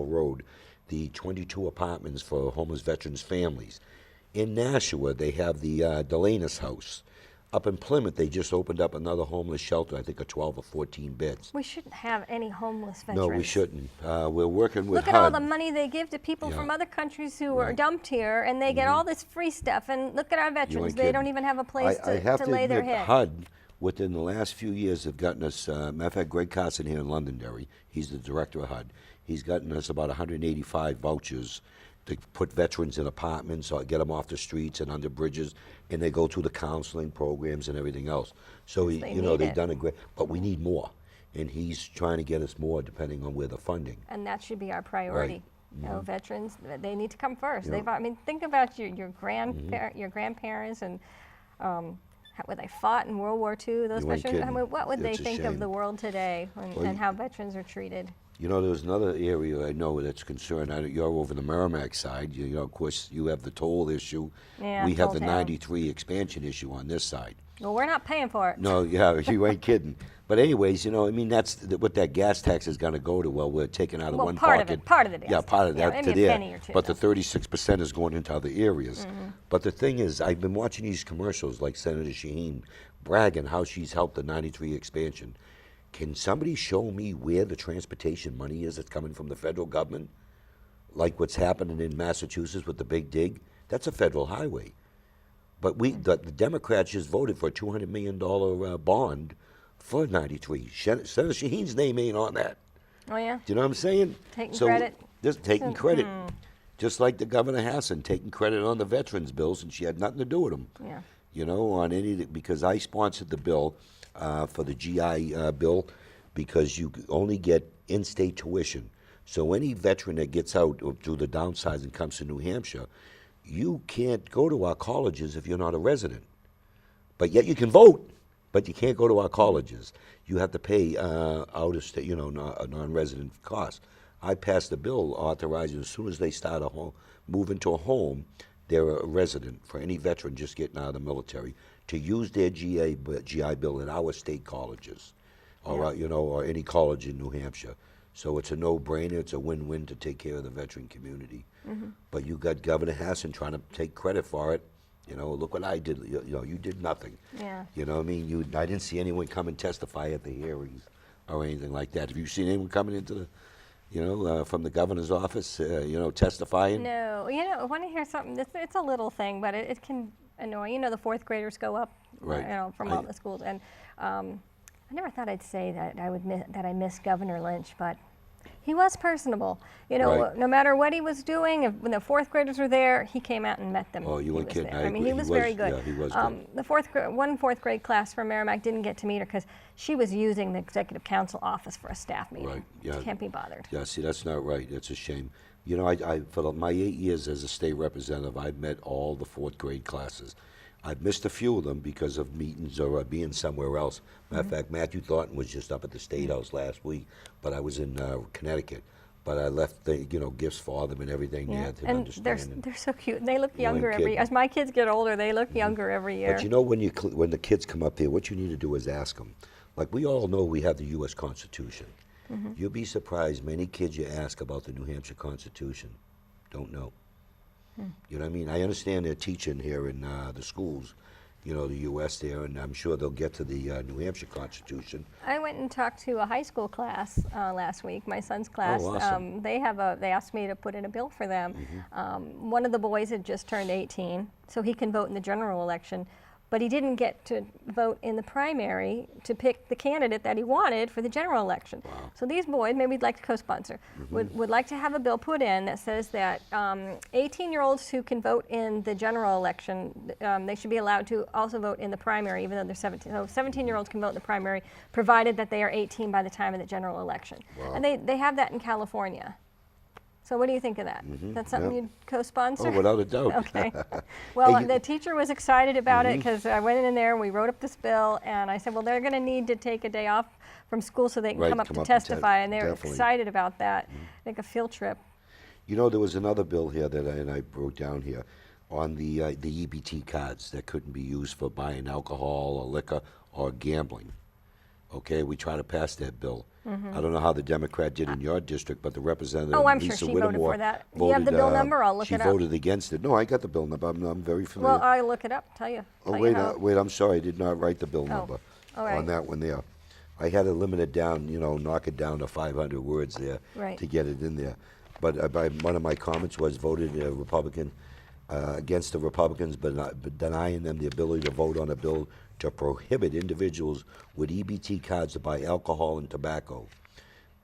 [SPEAKER 1] Road, the 22 apartments for homeless veterans' families. In Nashua, they have the Delanus House. Up in Plymouth, they just opened up another homeless shelter, I think of 12 or 14 beds.
[SPEAKER 2] We shouldn't have any homeless veterans.
[SPEAKER 1] No, we shouldn't. We're working with
[SPEAKER 2] Look at
[SPEAKER 1] HUD.
[SPEAKER 2] all the money they give to people
[SPEAKER 1] Yeah.
[SPEAKER 2] from other countries who are
[SPEAKER 1] Right.
[SPEAKER 2] dumped here, and they get all this free stuff. And look at our veterans;
[SPEAKER 1] ain't
[SPEAKER 2] they don't
[SPEAKER 1] kidding.
[SPEAKER 2] even have a place
[SPEAKER 1] I have
[SPEAKER 2] to
[SPEAKER 1] to
[SPEAKER 2] lay their
[SPEAKER 1] admit,
[SPEAKER 2] head.
[SPEAKER 1] HUD, within the last few years, have gotten us. Matter of fact, Greg Carson here in Londonderry, he's the director of HUD. He's gotten us about 185 vouchers to put veterans in apartments or get them off the streets and under bridges, and they go through the counseling programs and everything else. So
[SPEAKER 2] They
[SPEAKER 1] you know
[SPEAKER 2] need
[SPEAKER 1] they've
[SPEAKER 2] it.
[SPEAKER 1] done a great, but we need more, and he's trying to get us more depending on where the funding.
[SPEAKER 2] And that should be our priority. You know, veterans, they need to come first.
[SPEAKER 1] Yeah.
[SPEAKER 2] I mean, think about your grandparents and where they fought in World War II. Those
[SPEAKER 1] You ain't
[SPEAKER 2] veterans. I
[SPEAKER 1] kidding.
[SPEAKER 2] mean, what would they
[SPEAKER 1] It's a
[SPEAKER 2] think
[SPEAKER 1] shame.
[SPEAKER 2] of the world today
[SPEAKER 1] Well,
[SPEAKER 2] and how veterans are treated?
[SPEAKER 1] You know, there's another area I know that's concerned. You're over the Merrimack side. You know, of course, you have the toll issue.
[SPEAKER 2] Yeah,
[SPEAKER 1] we have
[SPEAKER 2] toll
[SPEAKER 1] the
[SPEAKER 2] town.
[SPEAKER 1] 93 expansion issue on this side.
[SPEAKER 2] Well, we're not paying for it.
[SPEAKER 1] No, yeah, you ain't kidding. But anyways, you know, I mean, that's what that gas tax is going to go to. Well, we're taking out of
[SPEAKER 2] Well,
[SPEAKER 1] one
[SPEAKER 2] part of
[SPEAKER 1] pocket.
[SPEAKER 2] it- part of it is.
[SPEAKER 1] Yeah, part of
[SPEAKER 2] Yeah,
[SPEAKER 1] that to
[SPEAKER 2] maybe a
[SPEAKER 1] there.
[SPEAKER 2] penny or two,
[SPEAKER 1] But the
[SPEAKER 2] though.
[SPEAKER 1] 36% is going into other areas. But the thing is, I've been watching these commercials like Senator Shaheen bragging how she's helped the 93 expansion. Can somebody show me where the transportation money is that's coming from the federal government? Like what's happening in Massachusetts with the Big Dig? That's a federal highway. But the Democrats just voted for a $200 million bond for 93. Senator Shaheen's name ain't on that.
[SPEAKER 2] Oh, yeah?
[SPEAKER 1] Do you know what I'm saying?
[SPEAKER 2] Taking
[SPEAKER 1] so
[SPEAKER 2] credit.
[SPEAKER 1] Just taking credit. Just like the Governor Hassan taking credit on the veterans bills, and she had nothing to do with them.
[SPEAKER 2] Yeah.
[SPEAKER 1] You know, on because I sponsored the bill for the GI bill, because you only get in-state tuition. So any veteran that gets out through the downsizing and comes to New Hampshire, you can't go to our colleges if you're not a resident. But yet you can vote, but you can't go to our colleges. You have to pay out of state, you know, a non-resident cost. I passed a bill authorizing as soon as they start move into a home, they're a resident for any veteran just getting out of the military to use their GI bill at our state colleges, or you know, or any college in New Hampshire. So it's a no-brainer. It's a win-win to take care of the veteran community. But you got Governor Hassan trying to take credit for it. You know, look what I did. You know, you did nothing.
[SPEAKER 2] Yeah.
[SPEAKER 1] You know what I mean? I didn't see anyone come and testify at the hearings or anything like that. Have you seen anyone coming into the, you know, from the governor's office, you know, testifying?
[SPEAKER 2] No, you know, I want to hear something. It's a little thing, but it can annoy. You know, the fourth graders go up,
[SPEAKER 1] Right.
[SPEAKER 2] you know, from all the schools, and I never thought I'd say that I miss Governor Lynch, but he was personable. You know,
[SPEAKER 1] Right.
[SPEAKER 2] no matter what he was doing, when the fourth graders were there, he came out and met them.
[SPEAKER 1] Oh, you
[SPEAKER 2] He
[SPEAKER 1] weren't
[SPEAKER 2] was
[SPEAKER 1] kidding.
[SPEAKER 2] there.
[SPEAKER 1] I
[SPEAKER 2] I mean,
[SPEAKER 1] agree.
[SPEAKER 2] he was very good.
[SPEAKER 1] Yeah, he was good.
[SPEAKER 2] The fourth grade class from Merrimack didn't get to meet her because she was using the executive council office for a staff meeting.
[SPEAKER 1] Right, yeah.
[SPEAKER 2] Can't be bothered.
[SPEAKER 1] Yeah, see, that's not right. That's a shame. You know, for my 8 years as a state representative, I've met all the fourth grade classes. I've missed a few of them because of meetings or being somewhere else. Matter of fact, Matthew Thornton was just up at the State House last week, but I was in Connecticut. But I left the, you know, gifts for them and everything there to
[SPEAKER 2] and
[SPEAKER 1] understand.
[SPEAKER 2] they're so cute. They look
[SPEAKER 1] You ain't
[SPEAKER 2] younger every.
[SPEAKER 1] kidding.
[SPEAKER 2] As my kids get older, they look younger every year.
[SPEAKER 1] But you know, when the kids come up there, what you need to do is ask them. Like, we all know we have the U.S. Constitution. You'll be surprised many kids you ask about the New Hampshire Constitution don't know. You know what I mean? I understand they're teaching here in the schools, you know, the U.S. there, and I'm sure they'll get to the New Hampshire Constitution.
[SPEAKER 2] I went and talked to a high school class last week, my son's class.
[SPEAKER 1] awesome.
[SPEAKER 2] They asked me to put in a bill for them. One of the boys had just turned 18, so he can vote in the general election. but he didn't get to vote in the primary to pick the candidate that he wanted for the general election. So these boys, maybe we'd like to co-sponsor, would like to have a bill put in that says that 18-year-olds who can vote in the general election, they should be allowed to also vote in the primary, even though they're 17. So 17-year-olds can vote in the primary, provided that they are 18 by the time of the general election. And they have that in California. So what do you think of that? That's something
[SPEAKER 1] yeah.
[SPEAKER 2] you'd co-sponsor?
[SPEAKER 1] Oh, without a doubt.
[SPEAKER 2] Okay. Well,
[SPEAKER 1] Hey,
[SPEAKER 2] the teacher was excited about it because I went in there and we wrote up this bill, and I said, well, they're going to need to take a day off from school so they can
[SPEAKER 1] Right,
[SPEAKER 2] come up
[SPEAKER 1] come
[SPEAKER 2] to
[SPEAKER 1] up and
[SPEAKER 2] testify, and they were
[SPEAKER 1] definitely.
[SPEAKER 2] excited about that. Like a field trip.
[SPEAKER 1] You know, there was another bill here that I wrote down here on the EBT cards that couldn't be used for buying alcohol or liquor or gambling. Okay, we tried to pass that bill. I don't know how the Democrat did in your district, but the representative,
[SPEAKER 2] Oh, I'm sure
[SPEAKER 1] Lisa
[SPEAKER 2] she voted
[SPEAKER 1] Whittemore,
[SPEAKER 2] for that. Do you have the bill number? I'll look
[SPEAKER 1] she
[SPEAKER 2] it up.
[SPEAKER 1] voted against it. No, I got the bill number. I'm very familiar.
[SPEAKER 2] Well, I'll look it up, tell you.
[SPEAKER 1] Oh,
[SPEAKER 2] tell you
[SPEAKER 1] wait,
[SPEAKER 2] how-
[SPEAKER 1] wait, I'm sorry, I did not write the bill number
[SPEAKER 2] all right.
[SPEAKER 1] on that one there. I had to limit it down, you know, knock it down to 500 words there
[SPEAKER 2] Right.
[SPEAKER 1] to get it in there. But one of my comments was voted Republican against the Republicans, but denying them the ability to vote on a bill to prohibit individuals with EBT cards to buy alcohol and tobacco.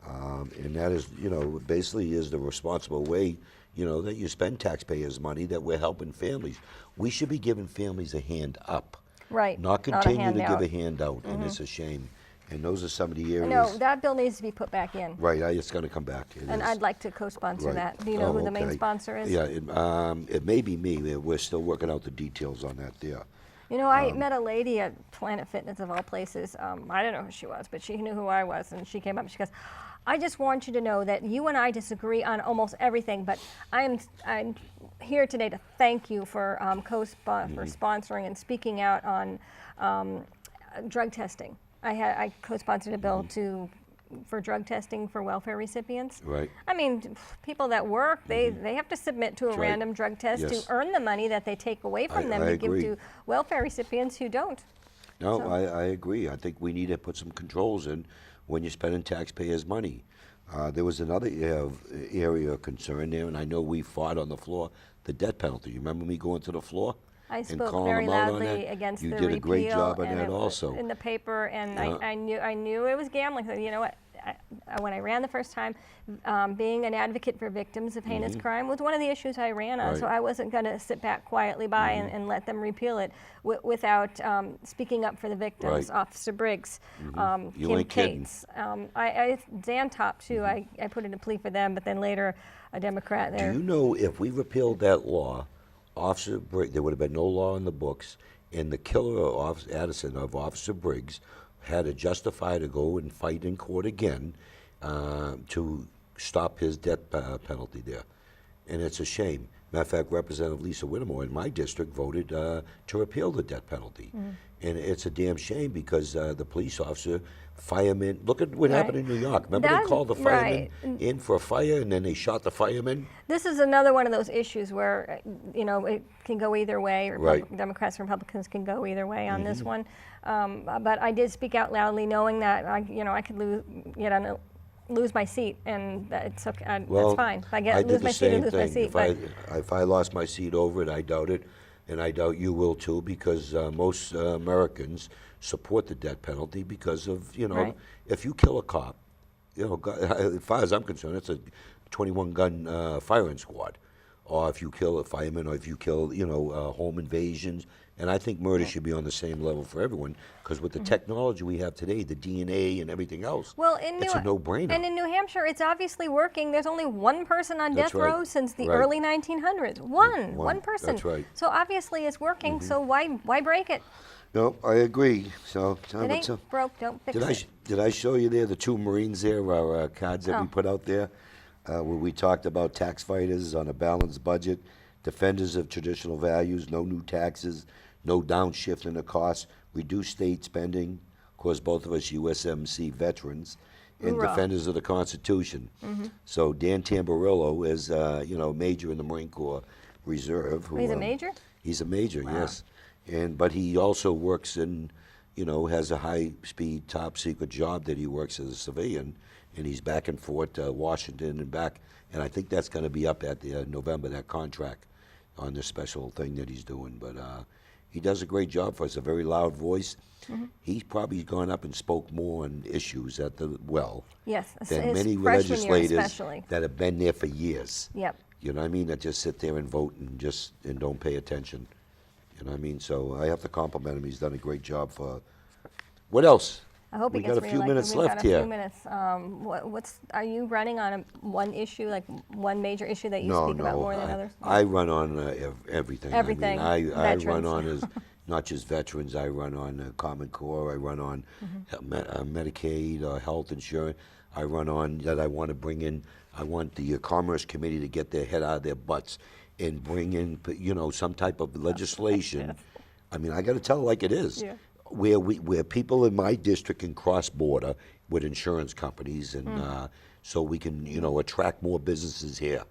[SPEAKER 1] And that is, you know, basically is the responsible way, you know, that you spend taxpayers' money, that we're helping families. We should be giving families a hand up.
[SPEAKER 2] Right,
[SPEAKER 1] Not
[SPEAKER 2] not a
[SPEAKER 1] continue to give
[SPEAKER 2] handout.
[SPEAKER 1] a handout, and it's a shame. And those are some of the areas.
[SPEAKER 2] No, that bill needs to be put back in.
[SPEAKER 1] Right, it's going to come back. It
[SPEAKER 2] And
[SPEAKER 1] is.
[SPEAKER 2] I'd like to co-sponsor
[SPEAKER 1] Right.
[SPEAKER 2] that. Do you know
[SPEAKER 1] Oh,
[SPEAKER 2] who the main
[SPEAKER 1] okay.
[SPEAKER 2] sponsor is?
[SPEAKER 1] Yeah, it may be me. We're still working out the details on that there.
[SPEAKER 2] You know, I met a lady at Planet Fitness of all places. I don't know who she was, but she knew who I was, and she came up and she goes, I just want you to know that you and I disagree on almost everything, but I'm here today to thank you for for sponsoring and speaking out on drug testing. I co-sponsored a bill for drug testing for welfare recipients.
[SPEAKER 1] Right.
[SPEAKER 2] I mean, people that work, they have to submit to a
[SPEAKER 1] That's right.
[SPEAKER 2] random drug test
[SPEAKER 1] Yes.
[SPEAKER 2] to earn the money that they take away from them
[SPEAKER 1] I
[SPEAKER 2] to give
[SPEAKER 1] agree.
[SPEAKER 2] to welfare recipients who don't.
[SPEAKER 1] No,
[SPEAKER 2] So-
[SPEAKER 1] I agree. I think we need to put some controls in when you're spending taxpayers' money. There was another area of concern there, and I know we fought on the floor, the death penalty. You remember me going to the floor?
[SPEAKER 2] I
[SPEAKER 1] and
[SPEAKER 2] spoke
[SPEAKER 1] calling
[SPEAKER 2] very
[SPEAKER 1] them out on
[SPEAKER 2] loudly
[SPEAKER 1] that?
[SPEAKER 2] against
[SPEAKER 1] You
[SPEAKER 2] the
[SPEAKER 1] did
[SPEAKER 2] repeal.
[SPEAKER 1] a great job on
[SPEAKER 2] and
[SPEAKER 1] that
[SPEAKER 2] it was
[SPEAKER 1] also.
[SPEAKER 2] in the paper, and
[SPEAKER 1] Yeah.
[SPEAKER 2] I knew it was gambling. So you know what? When I ran the first time, being an advocate for victims of heinous crime was one of the issues I ran on. So
[SPEAKER 1] Right.
[SPEAKER 2] I wasn't going to sit back quietly by and let them repeal it without speaking up for the victims.
[SPEAKER 1] Right.
[SPEAKER 2] Officer Briggs,
[SPEAKER 1] You
[SPEAKER 2] Kim
[SPEAKER 1] ain't kidding.
[SPEAKER 2] Cates, Zantop too. I put in a plea for them, but then later a Democrat there.
[SPEAKER 1] Do you know if we repealed that law, Officer Briggs, there would have been no law in the books, and the killer of Addison of Officer Briggs had to justify to go and fight in court again to stop his death penalty there. And it's a shame. Matter of fact, Representative Lisa Whittemore in my district voted to repeal the death penalty. And it's a damn shame because the police officer, firemen, look at what happened in New York. Remember they
[SPEAKER 2] That-
[SPEAKER 1] called the firemen
[SPEAKER 2] right.
[SPEAKER 1] in for a fire and then they shot the firemen?
[SPEAKER 2] This is another one of those issues where, you know, it can go either way.
[SPEAKER 1] Right.
[SPEAKER 2] Democrats and Republicans can go either way on this one. But I did speak out loudly, knowing that I could lose my seat, and it's okay. That's fine. If I
[SPEAKER 1] did
[SPEAKER 2] lose
[SPEAKER 1] the
[SPEAKER 2] my seat, I
[SPEAKER 1] same
[SPEAKER 2] lose my
[SPEAKER 1] thing.
[SPEAKER 2] seat. But
[SPEAKER 1] If I lost my seat over it, I doubt it, and I doubt you will too, because most Americans support the death penalty because of,
[SPEAKER 2] Right.
[SPEAKER 1] if you kill a cop, as far as I'm concerned, it's a 21-gun firing squad. Or if you kill a fireman, or if you kill, home invasions. And I think murder should be on the same level for everyone, because with the technology we have today, the DNA and everything else,
[SPEAKER 2] well,
[SPEAKER 1] it's a no-brainer.
[SPEAKER 2] And in New Hampshire, it's obviously working. There's only one person on
[SPEAKER 1] That's
[SPEAKER 2] death
[SPEAKER 1] right.
[SPEAKER 2] row since the
[SPEAKER 1] Right.
[SPEAKER 2] early 1900s. One
[SPEAKER 1] One.
[SPEAKER 2] person.
[SPEAKER 1] That's right.
[SPEAKER 2] So obviously it's working. So why break it?
[SPEAKER 1] No, I agree. So,
[SPEAKER 2] It ain't broke. Don't fix it.
[SPEAKER 1] Did I show you there the two Marines there, our cards that we
[SPEAKER 2] Oh.
[SPEAKER 1] put out there, where we talked about tax fighters on a balanced budget, defenders of traditional values, no new taxes, no downshifting of costs, reduced state spending. Of course, both of us USMC veterans, and
[SPEAKER 2] Hoorah.
[SPEAKER 1] defenders of the Constitution. So Dan Tamburillo is, major in the Marine Corps Reserve. Who,
[SPEAKER 2] He's a major?
[SPEAKER 1] He's a major, yes. But he also works in, has a high-speed, top-secret job that he works as a civilian, and he's back and forth to Washington and back. And I think that's going to be up at the November, that contract on this special thing that he's doing. But He does a great job for us, a very loud voice. He's probably gone up and spoke more on issues at the well
[SPEAKER 2] Yes,
[SPEAKER 1] than
[SPEAKER 2] his
[SPEAKER 1] many
[SPEAKER 2] freshman year
[SPEAKER 1] legislators
[SPEAKER 2] especially.
[SPEAKER 1] that have been there for years.
[SPEAKER 2] Yep.
[SPEAKER 1] You know what I mean? That just sit there and vote and don't pay attention. You know what I mean? So I have to compliment him. He's done a great job for. What else?
[SPEAKER 2] I hope
[SPEAKER 1] We
[SPEAKER 2] he gets
[SPEAKER 1] got a few
[SPEAKER 2] reelected.
[SPEAKER 1] minutes
[SPEAKER 2] We've
[SPEAKER 1] left
[SPEAKER 2] got a
[SPEAKER 1] here.
[SPEAKER 2] few minutes. Are you running on one issue, like one major issue that you
[SPEAKER 1] No,
[SPEAKER 2] speak about
[SPEAKER 1] no.
[SPEAKER 2] more than others?
[SPEAKER 1] I run on everything.
[SPEAKER 2] Everything.
[SPEAKER 1] I mean, I run
[SPEAKER 2] Veterans.
[SPEAKER 1] on as not just veterans. I run on Common Core. I run on Medicaid, health insurance. I run on that. I want to bring in. I want the Commerce Committee to get their head out of their butts and bring in, some type of legislation. I mean, I got to tell it like it is.
[SPEAKER 2] Yeah.
[SPEAKER 1] Where people in my district can cross border with insurance companies, and so we can attract more businesses here.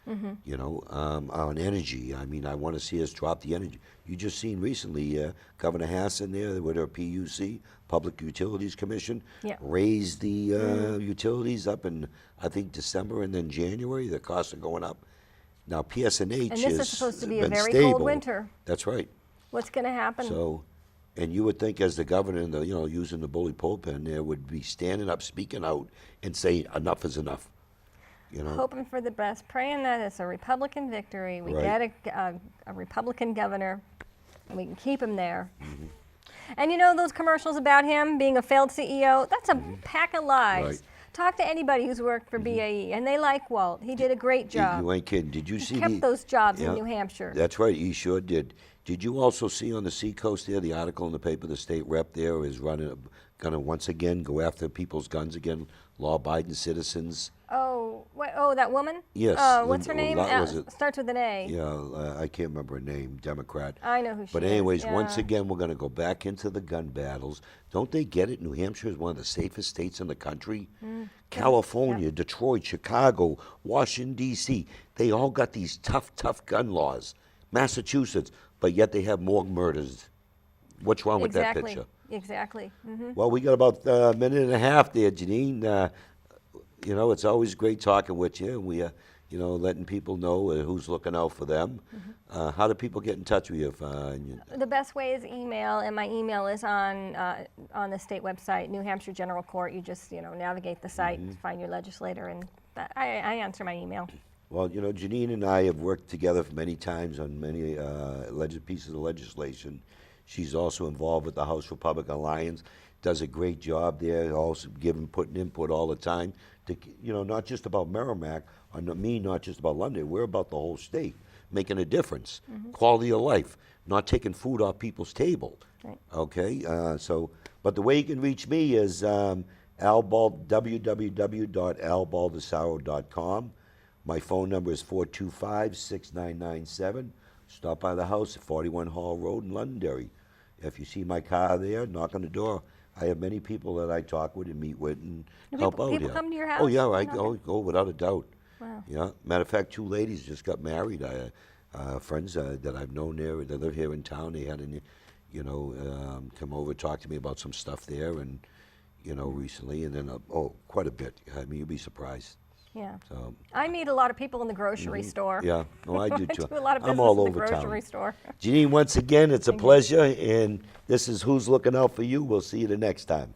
[SPEAKER 1] On energy. I mean, I want to see us drop the energy. You just seen recently Governor Hassan there with her PUC, Public Utilities Commission,
[SPEAKER 2] Yeah.
[SPEAKER 1] raised the utilities up in, I think, December and then January. The costs are going up. Now, PSNH
[SPEAKER 2] And this is
[SPEAKER 1] has
[SPEAKER 2] supposed to be a
[SPEAKER 1] been
[SPEAKER 2] very
[SPEAKER 1] stable.
[SPEAKER 2] cold winter.
[SPEAKER 1] That's right.
[SPEAKER 2] What's going to happen?
[SPEAKER 1] So, and you would think as the governor, using the bully pulpit there, would be standing up, speaking out, and saying enough is enough.
[SPEAKER 2] Hoping for the best, praying that it's a Republican victory. We
[SPEAKER 1] Right.
[SPEAKER 2] get a Republican governor, and we can keep him there.
[SPEAKER 1] Mm-hmm.
[SPEAKER 2] And those commercials about him being a failed CEO, that's a pack of lies.
[SPEAKER 1] Right.
[SPEAKER 2] Talk to anybody who's worked for BAE, and they like Walt. He did a great job.
[SPEAKER 1] You ain't kidding. Did you
[SPEAKER 2] He
[SPEAKER 1] see
[SPEAKER 2] kept
[SPEAKER 1] the,
[SPEAKER 2] those jobs
[SPEAKER 1] Yeah.
[SPEAKER 2] in New Hampshire.
[SPEAKER 1] That's right, he sure did. Did you also see on the Seacoast there, the article in the paper, the state rep there is going to once again go after people's guns again, law-abiding citizens?
[SPEAKER 2] That woman?
[SPEAKER 1] Yes,
[SPEAKER 2] What's her name?
[SPEAKER 1] was it?
[SPEAKER 2] Starts with an A.
[SPEAKER 1] Yeah, I can't remember her name, Democrat.
[SPEAKER 2] I know who she
[SPEAKER 1] But
[SPEAKER 2] is.
[SPEAKER 1] anyways, once
[SPEAKER 2] Yeah.
[SPEAKER 1] again, we're going to go back into the gun battles. Don't they get it? New Hampshire is one of the safest states in the country. California, Detroit, Chicago, Washington, D.C., they all got these tough gun laws. Massachusetts, but yet they have more murders. What's wrong with that picture?
[SPEAKER 2] Exactly.
[SPEAKER 1] Well, we got about a minute and a half there, Janine. It's always great talking with you. We, letting people know who's looking out for them. How do people get in touch with you?
[SPEAKER 2] The best way is email, and my email is on the state website, New Hampshire General Court. You just navigate the site, find your legislator, and I answer my email.
[SPEAKER 1] Well, Janine and I have worked together many times on many pieces of legislation. She's also involved with the House Republican Alliance. Does a great job there. Also putting input all the time. To not just about Merrimack, or not just about London. We're about the whole state, making a difference. Quality of life, not taking food off people's table.
[SPEAKER 2] Right.
[SPEAKER 1] Okay. But the way you can reach me is www.albaldessaro.com. My phone number is 425-6997. Stop by the house at 41 Hall Road in Londonderry. If you see my car there, knock on the door. I have many people that I talk with and meet with and help out
[SPEAKER 2] people
[SPEAKER 1] here.
[SPEAKER 2] come to your
[SPEAKER 1] Oh,
[SPEAKER 2] house?
[SPEAKER 1] yeah, I
[SPEAKER 2] Okay.
[SPEAKER 1] go without a doubt.
[SPEAKER 2] Wow.
[SPEAKER 1] Yeah. Matter of fact, 2 ladies just got married. Friends that I've known there that live here in town. They had come over, talk to me about some stuff there, and recently, and then quite a bit. I mean, you'd be surprised.
[SPEAKER 2] Yeah.
[SPEAKER 1] So,
[SPEAKER 2] I meet a lot of people in the grocery store.
[SPEAKER 1] yeah, no, I do
[SPEAKER 2] I
[SPEAKER 1] too.
[SPEAKER 2] do a lot of business
[SPEAKER 1] I'm all
[SPEAKER 2] in the
[SPEAKER 1] over
[SPEAKER 2] grocery
[SPEAKER 1] town.
[SPEAKER 2] store.
[SPEAKER 1] Janine, once again, it's a pleasure, and this is Who's Looking Out for You. We'll see you the next time.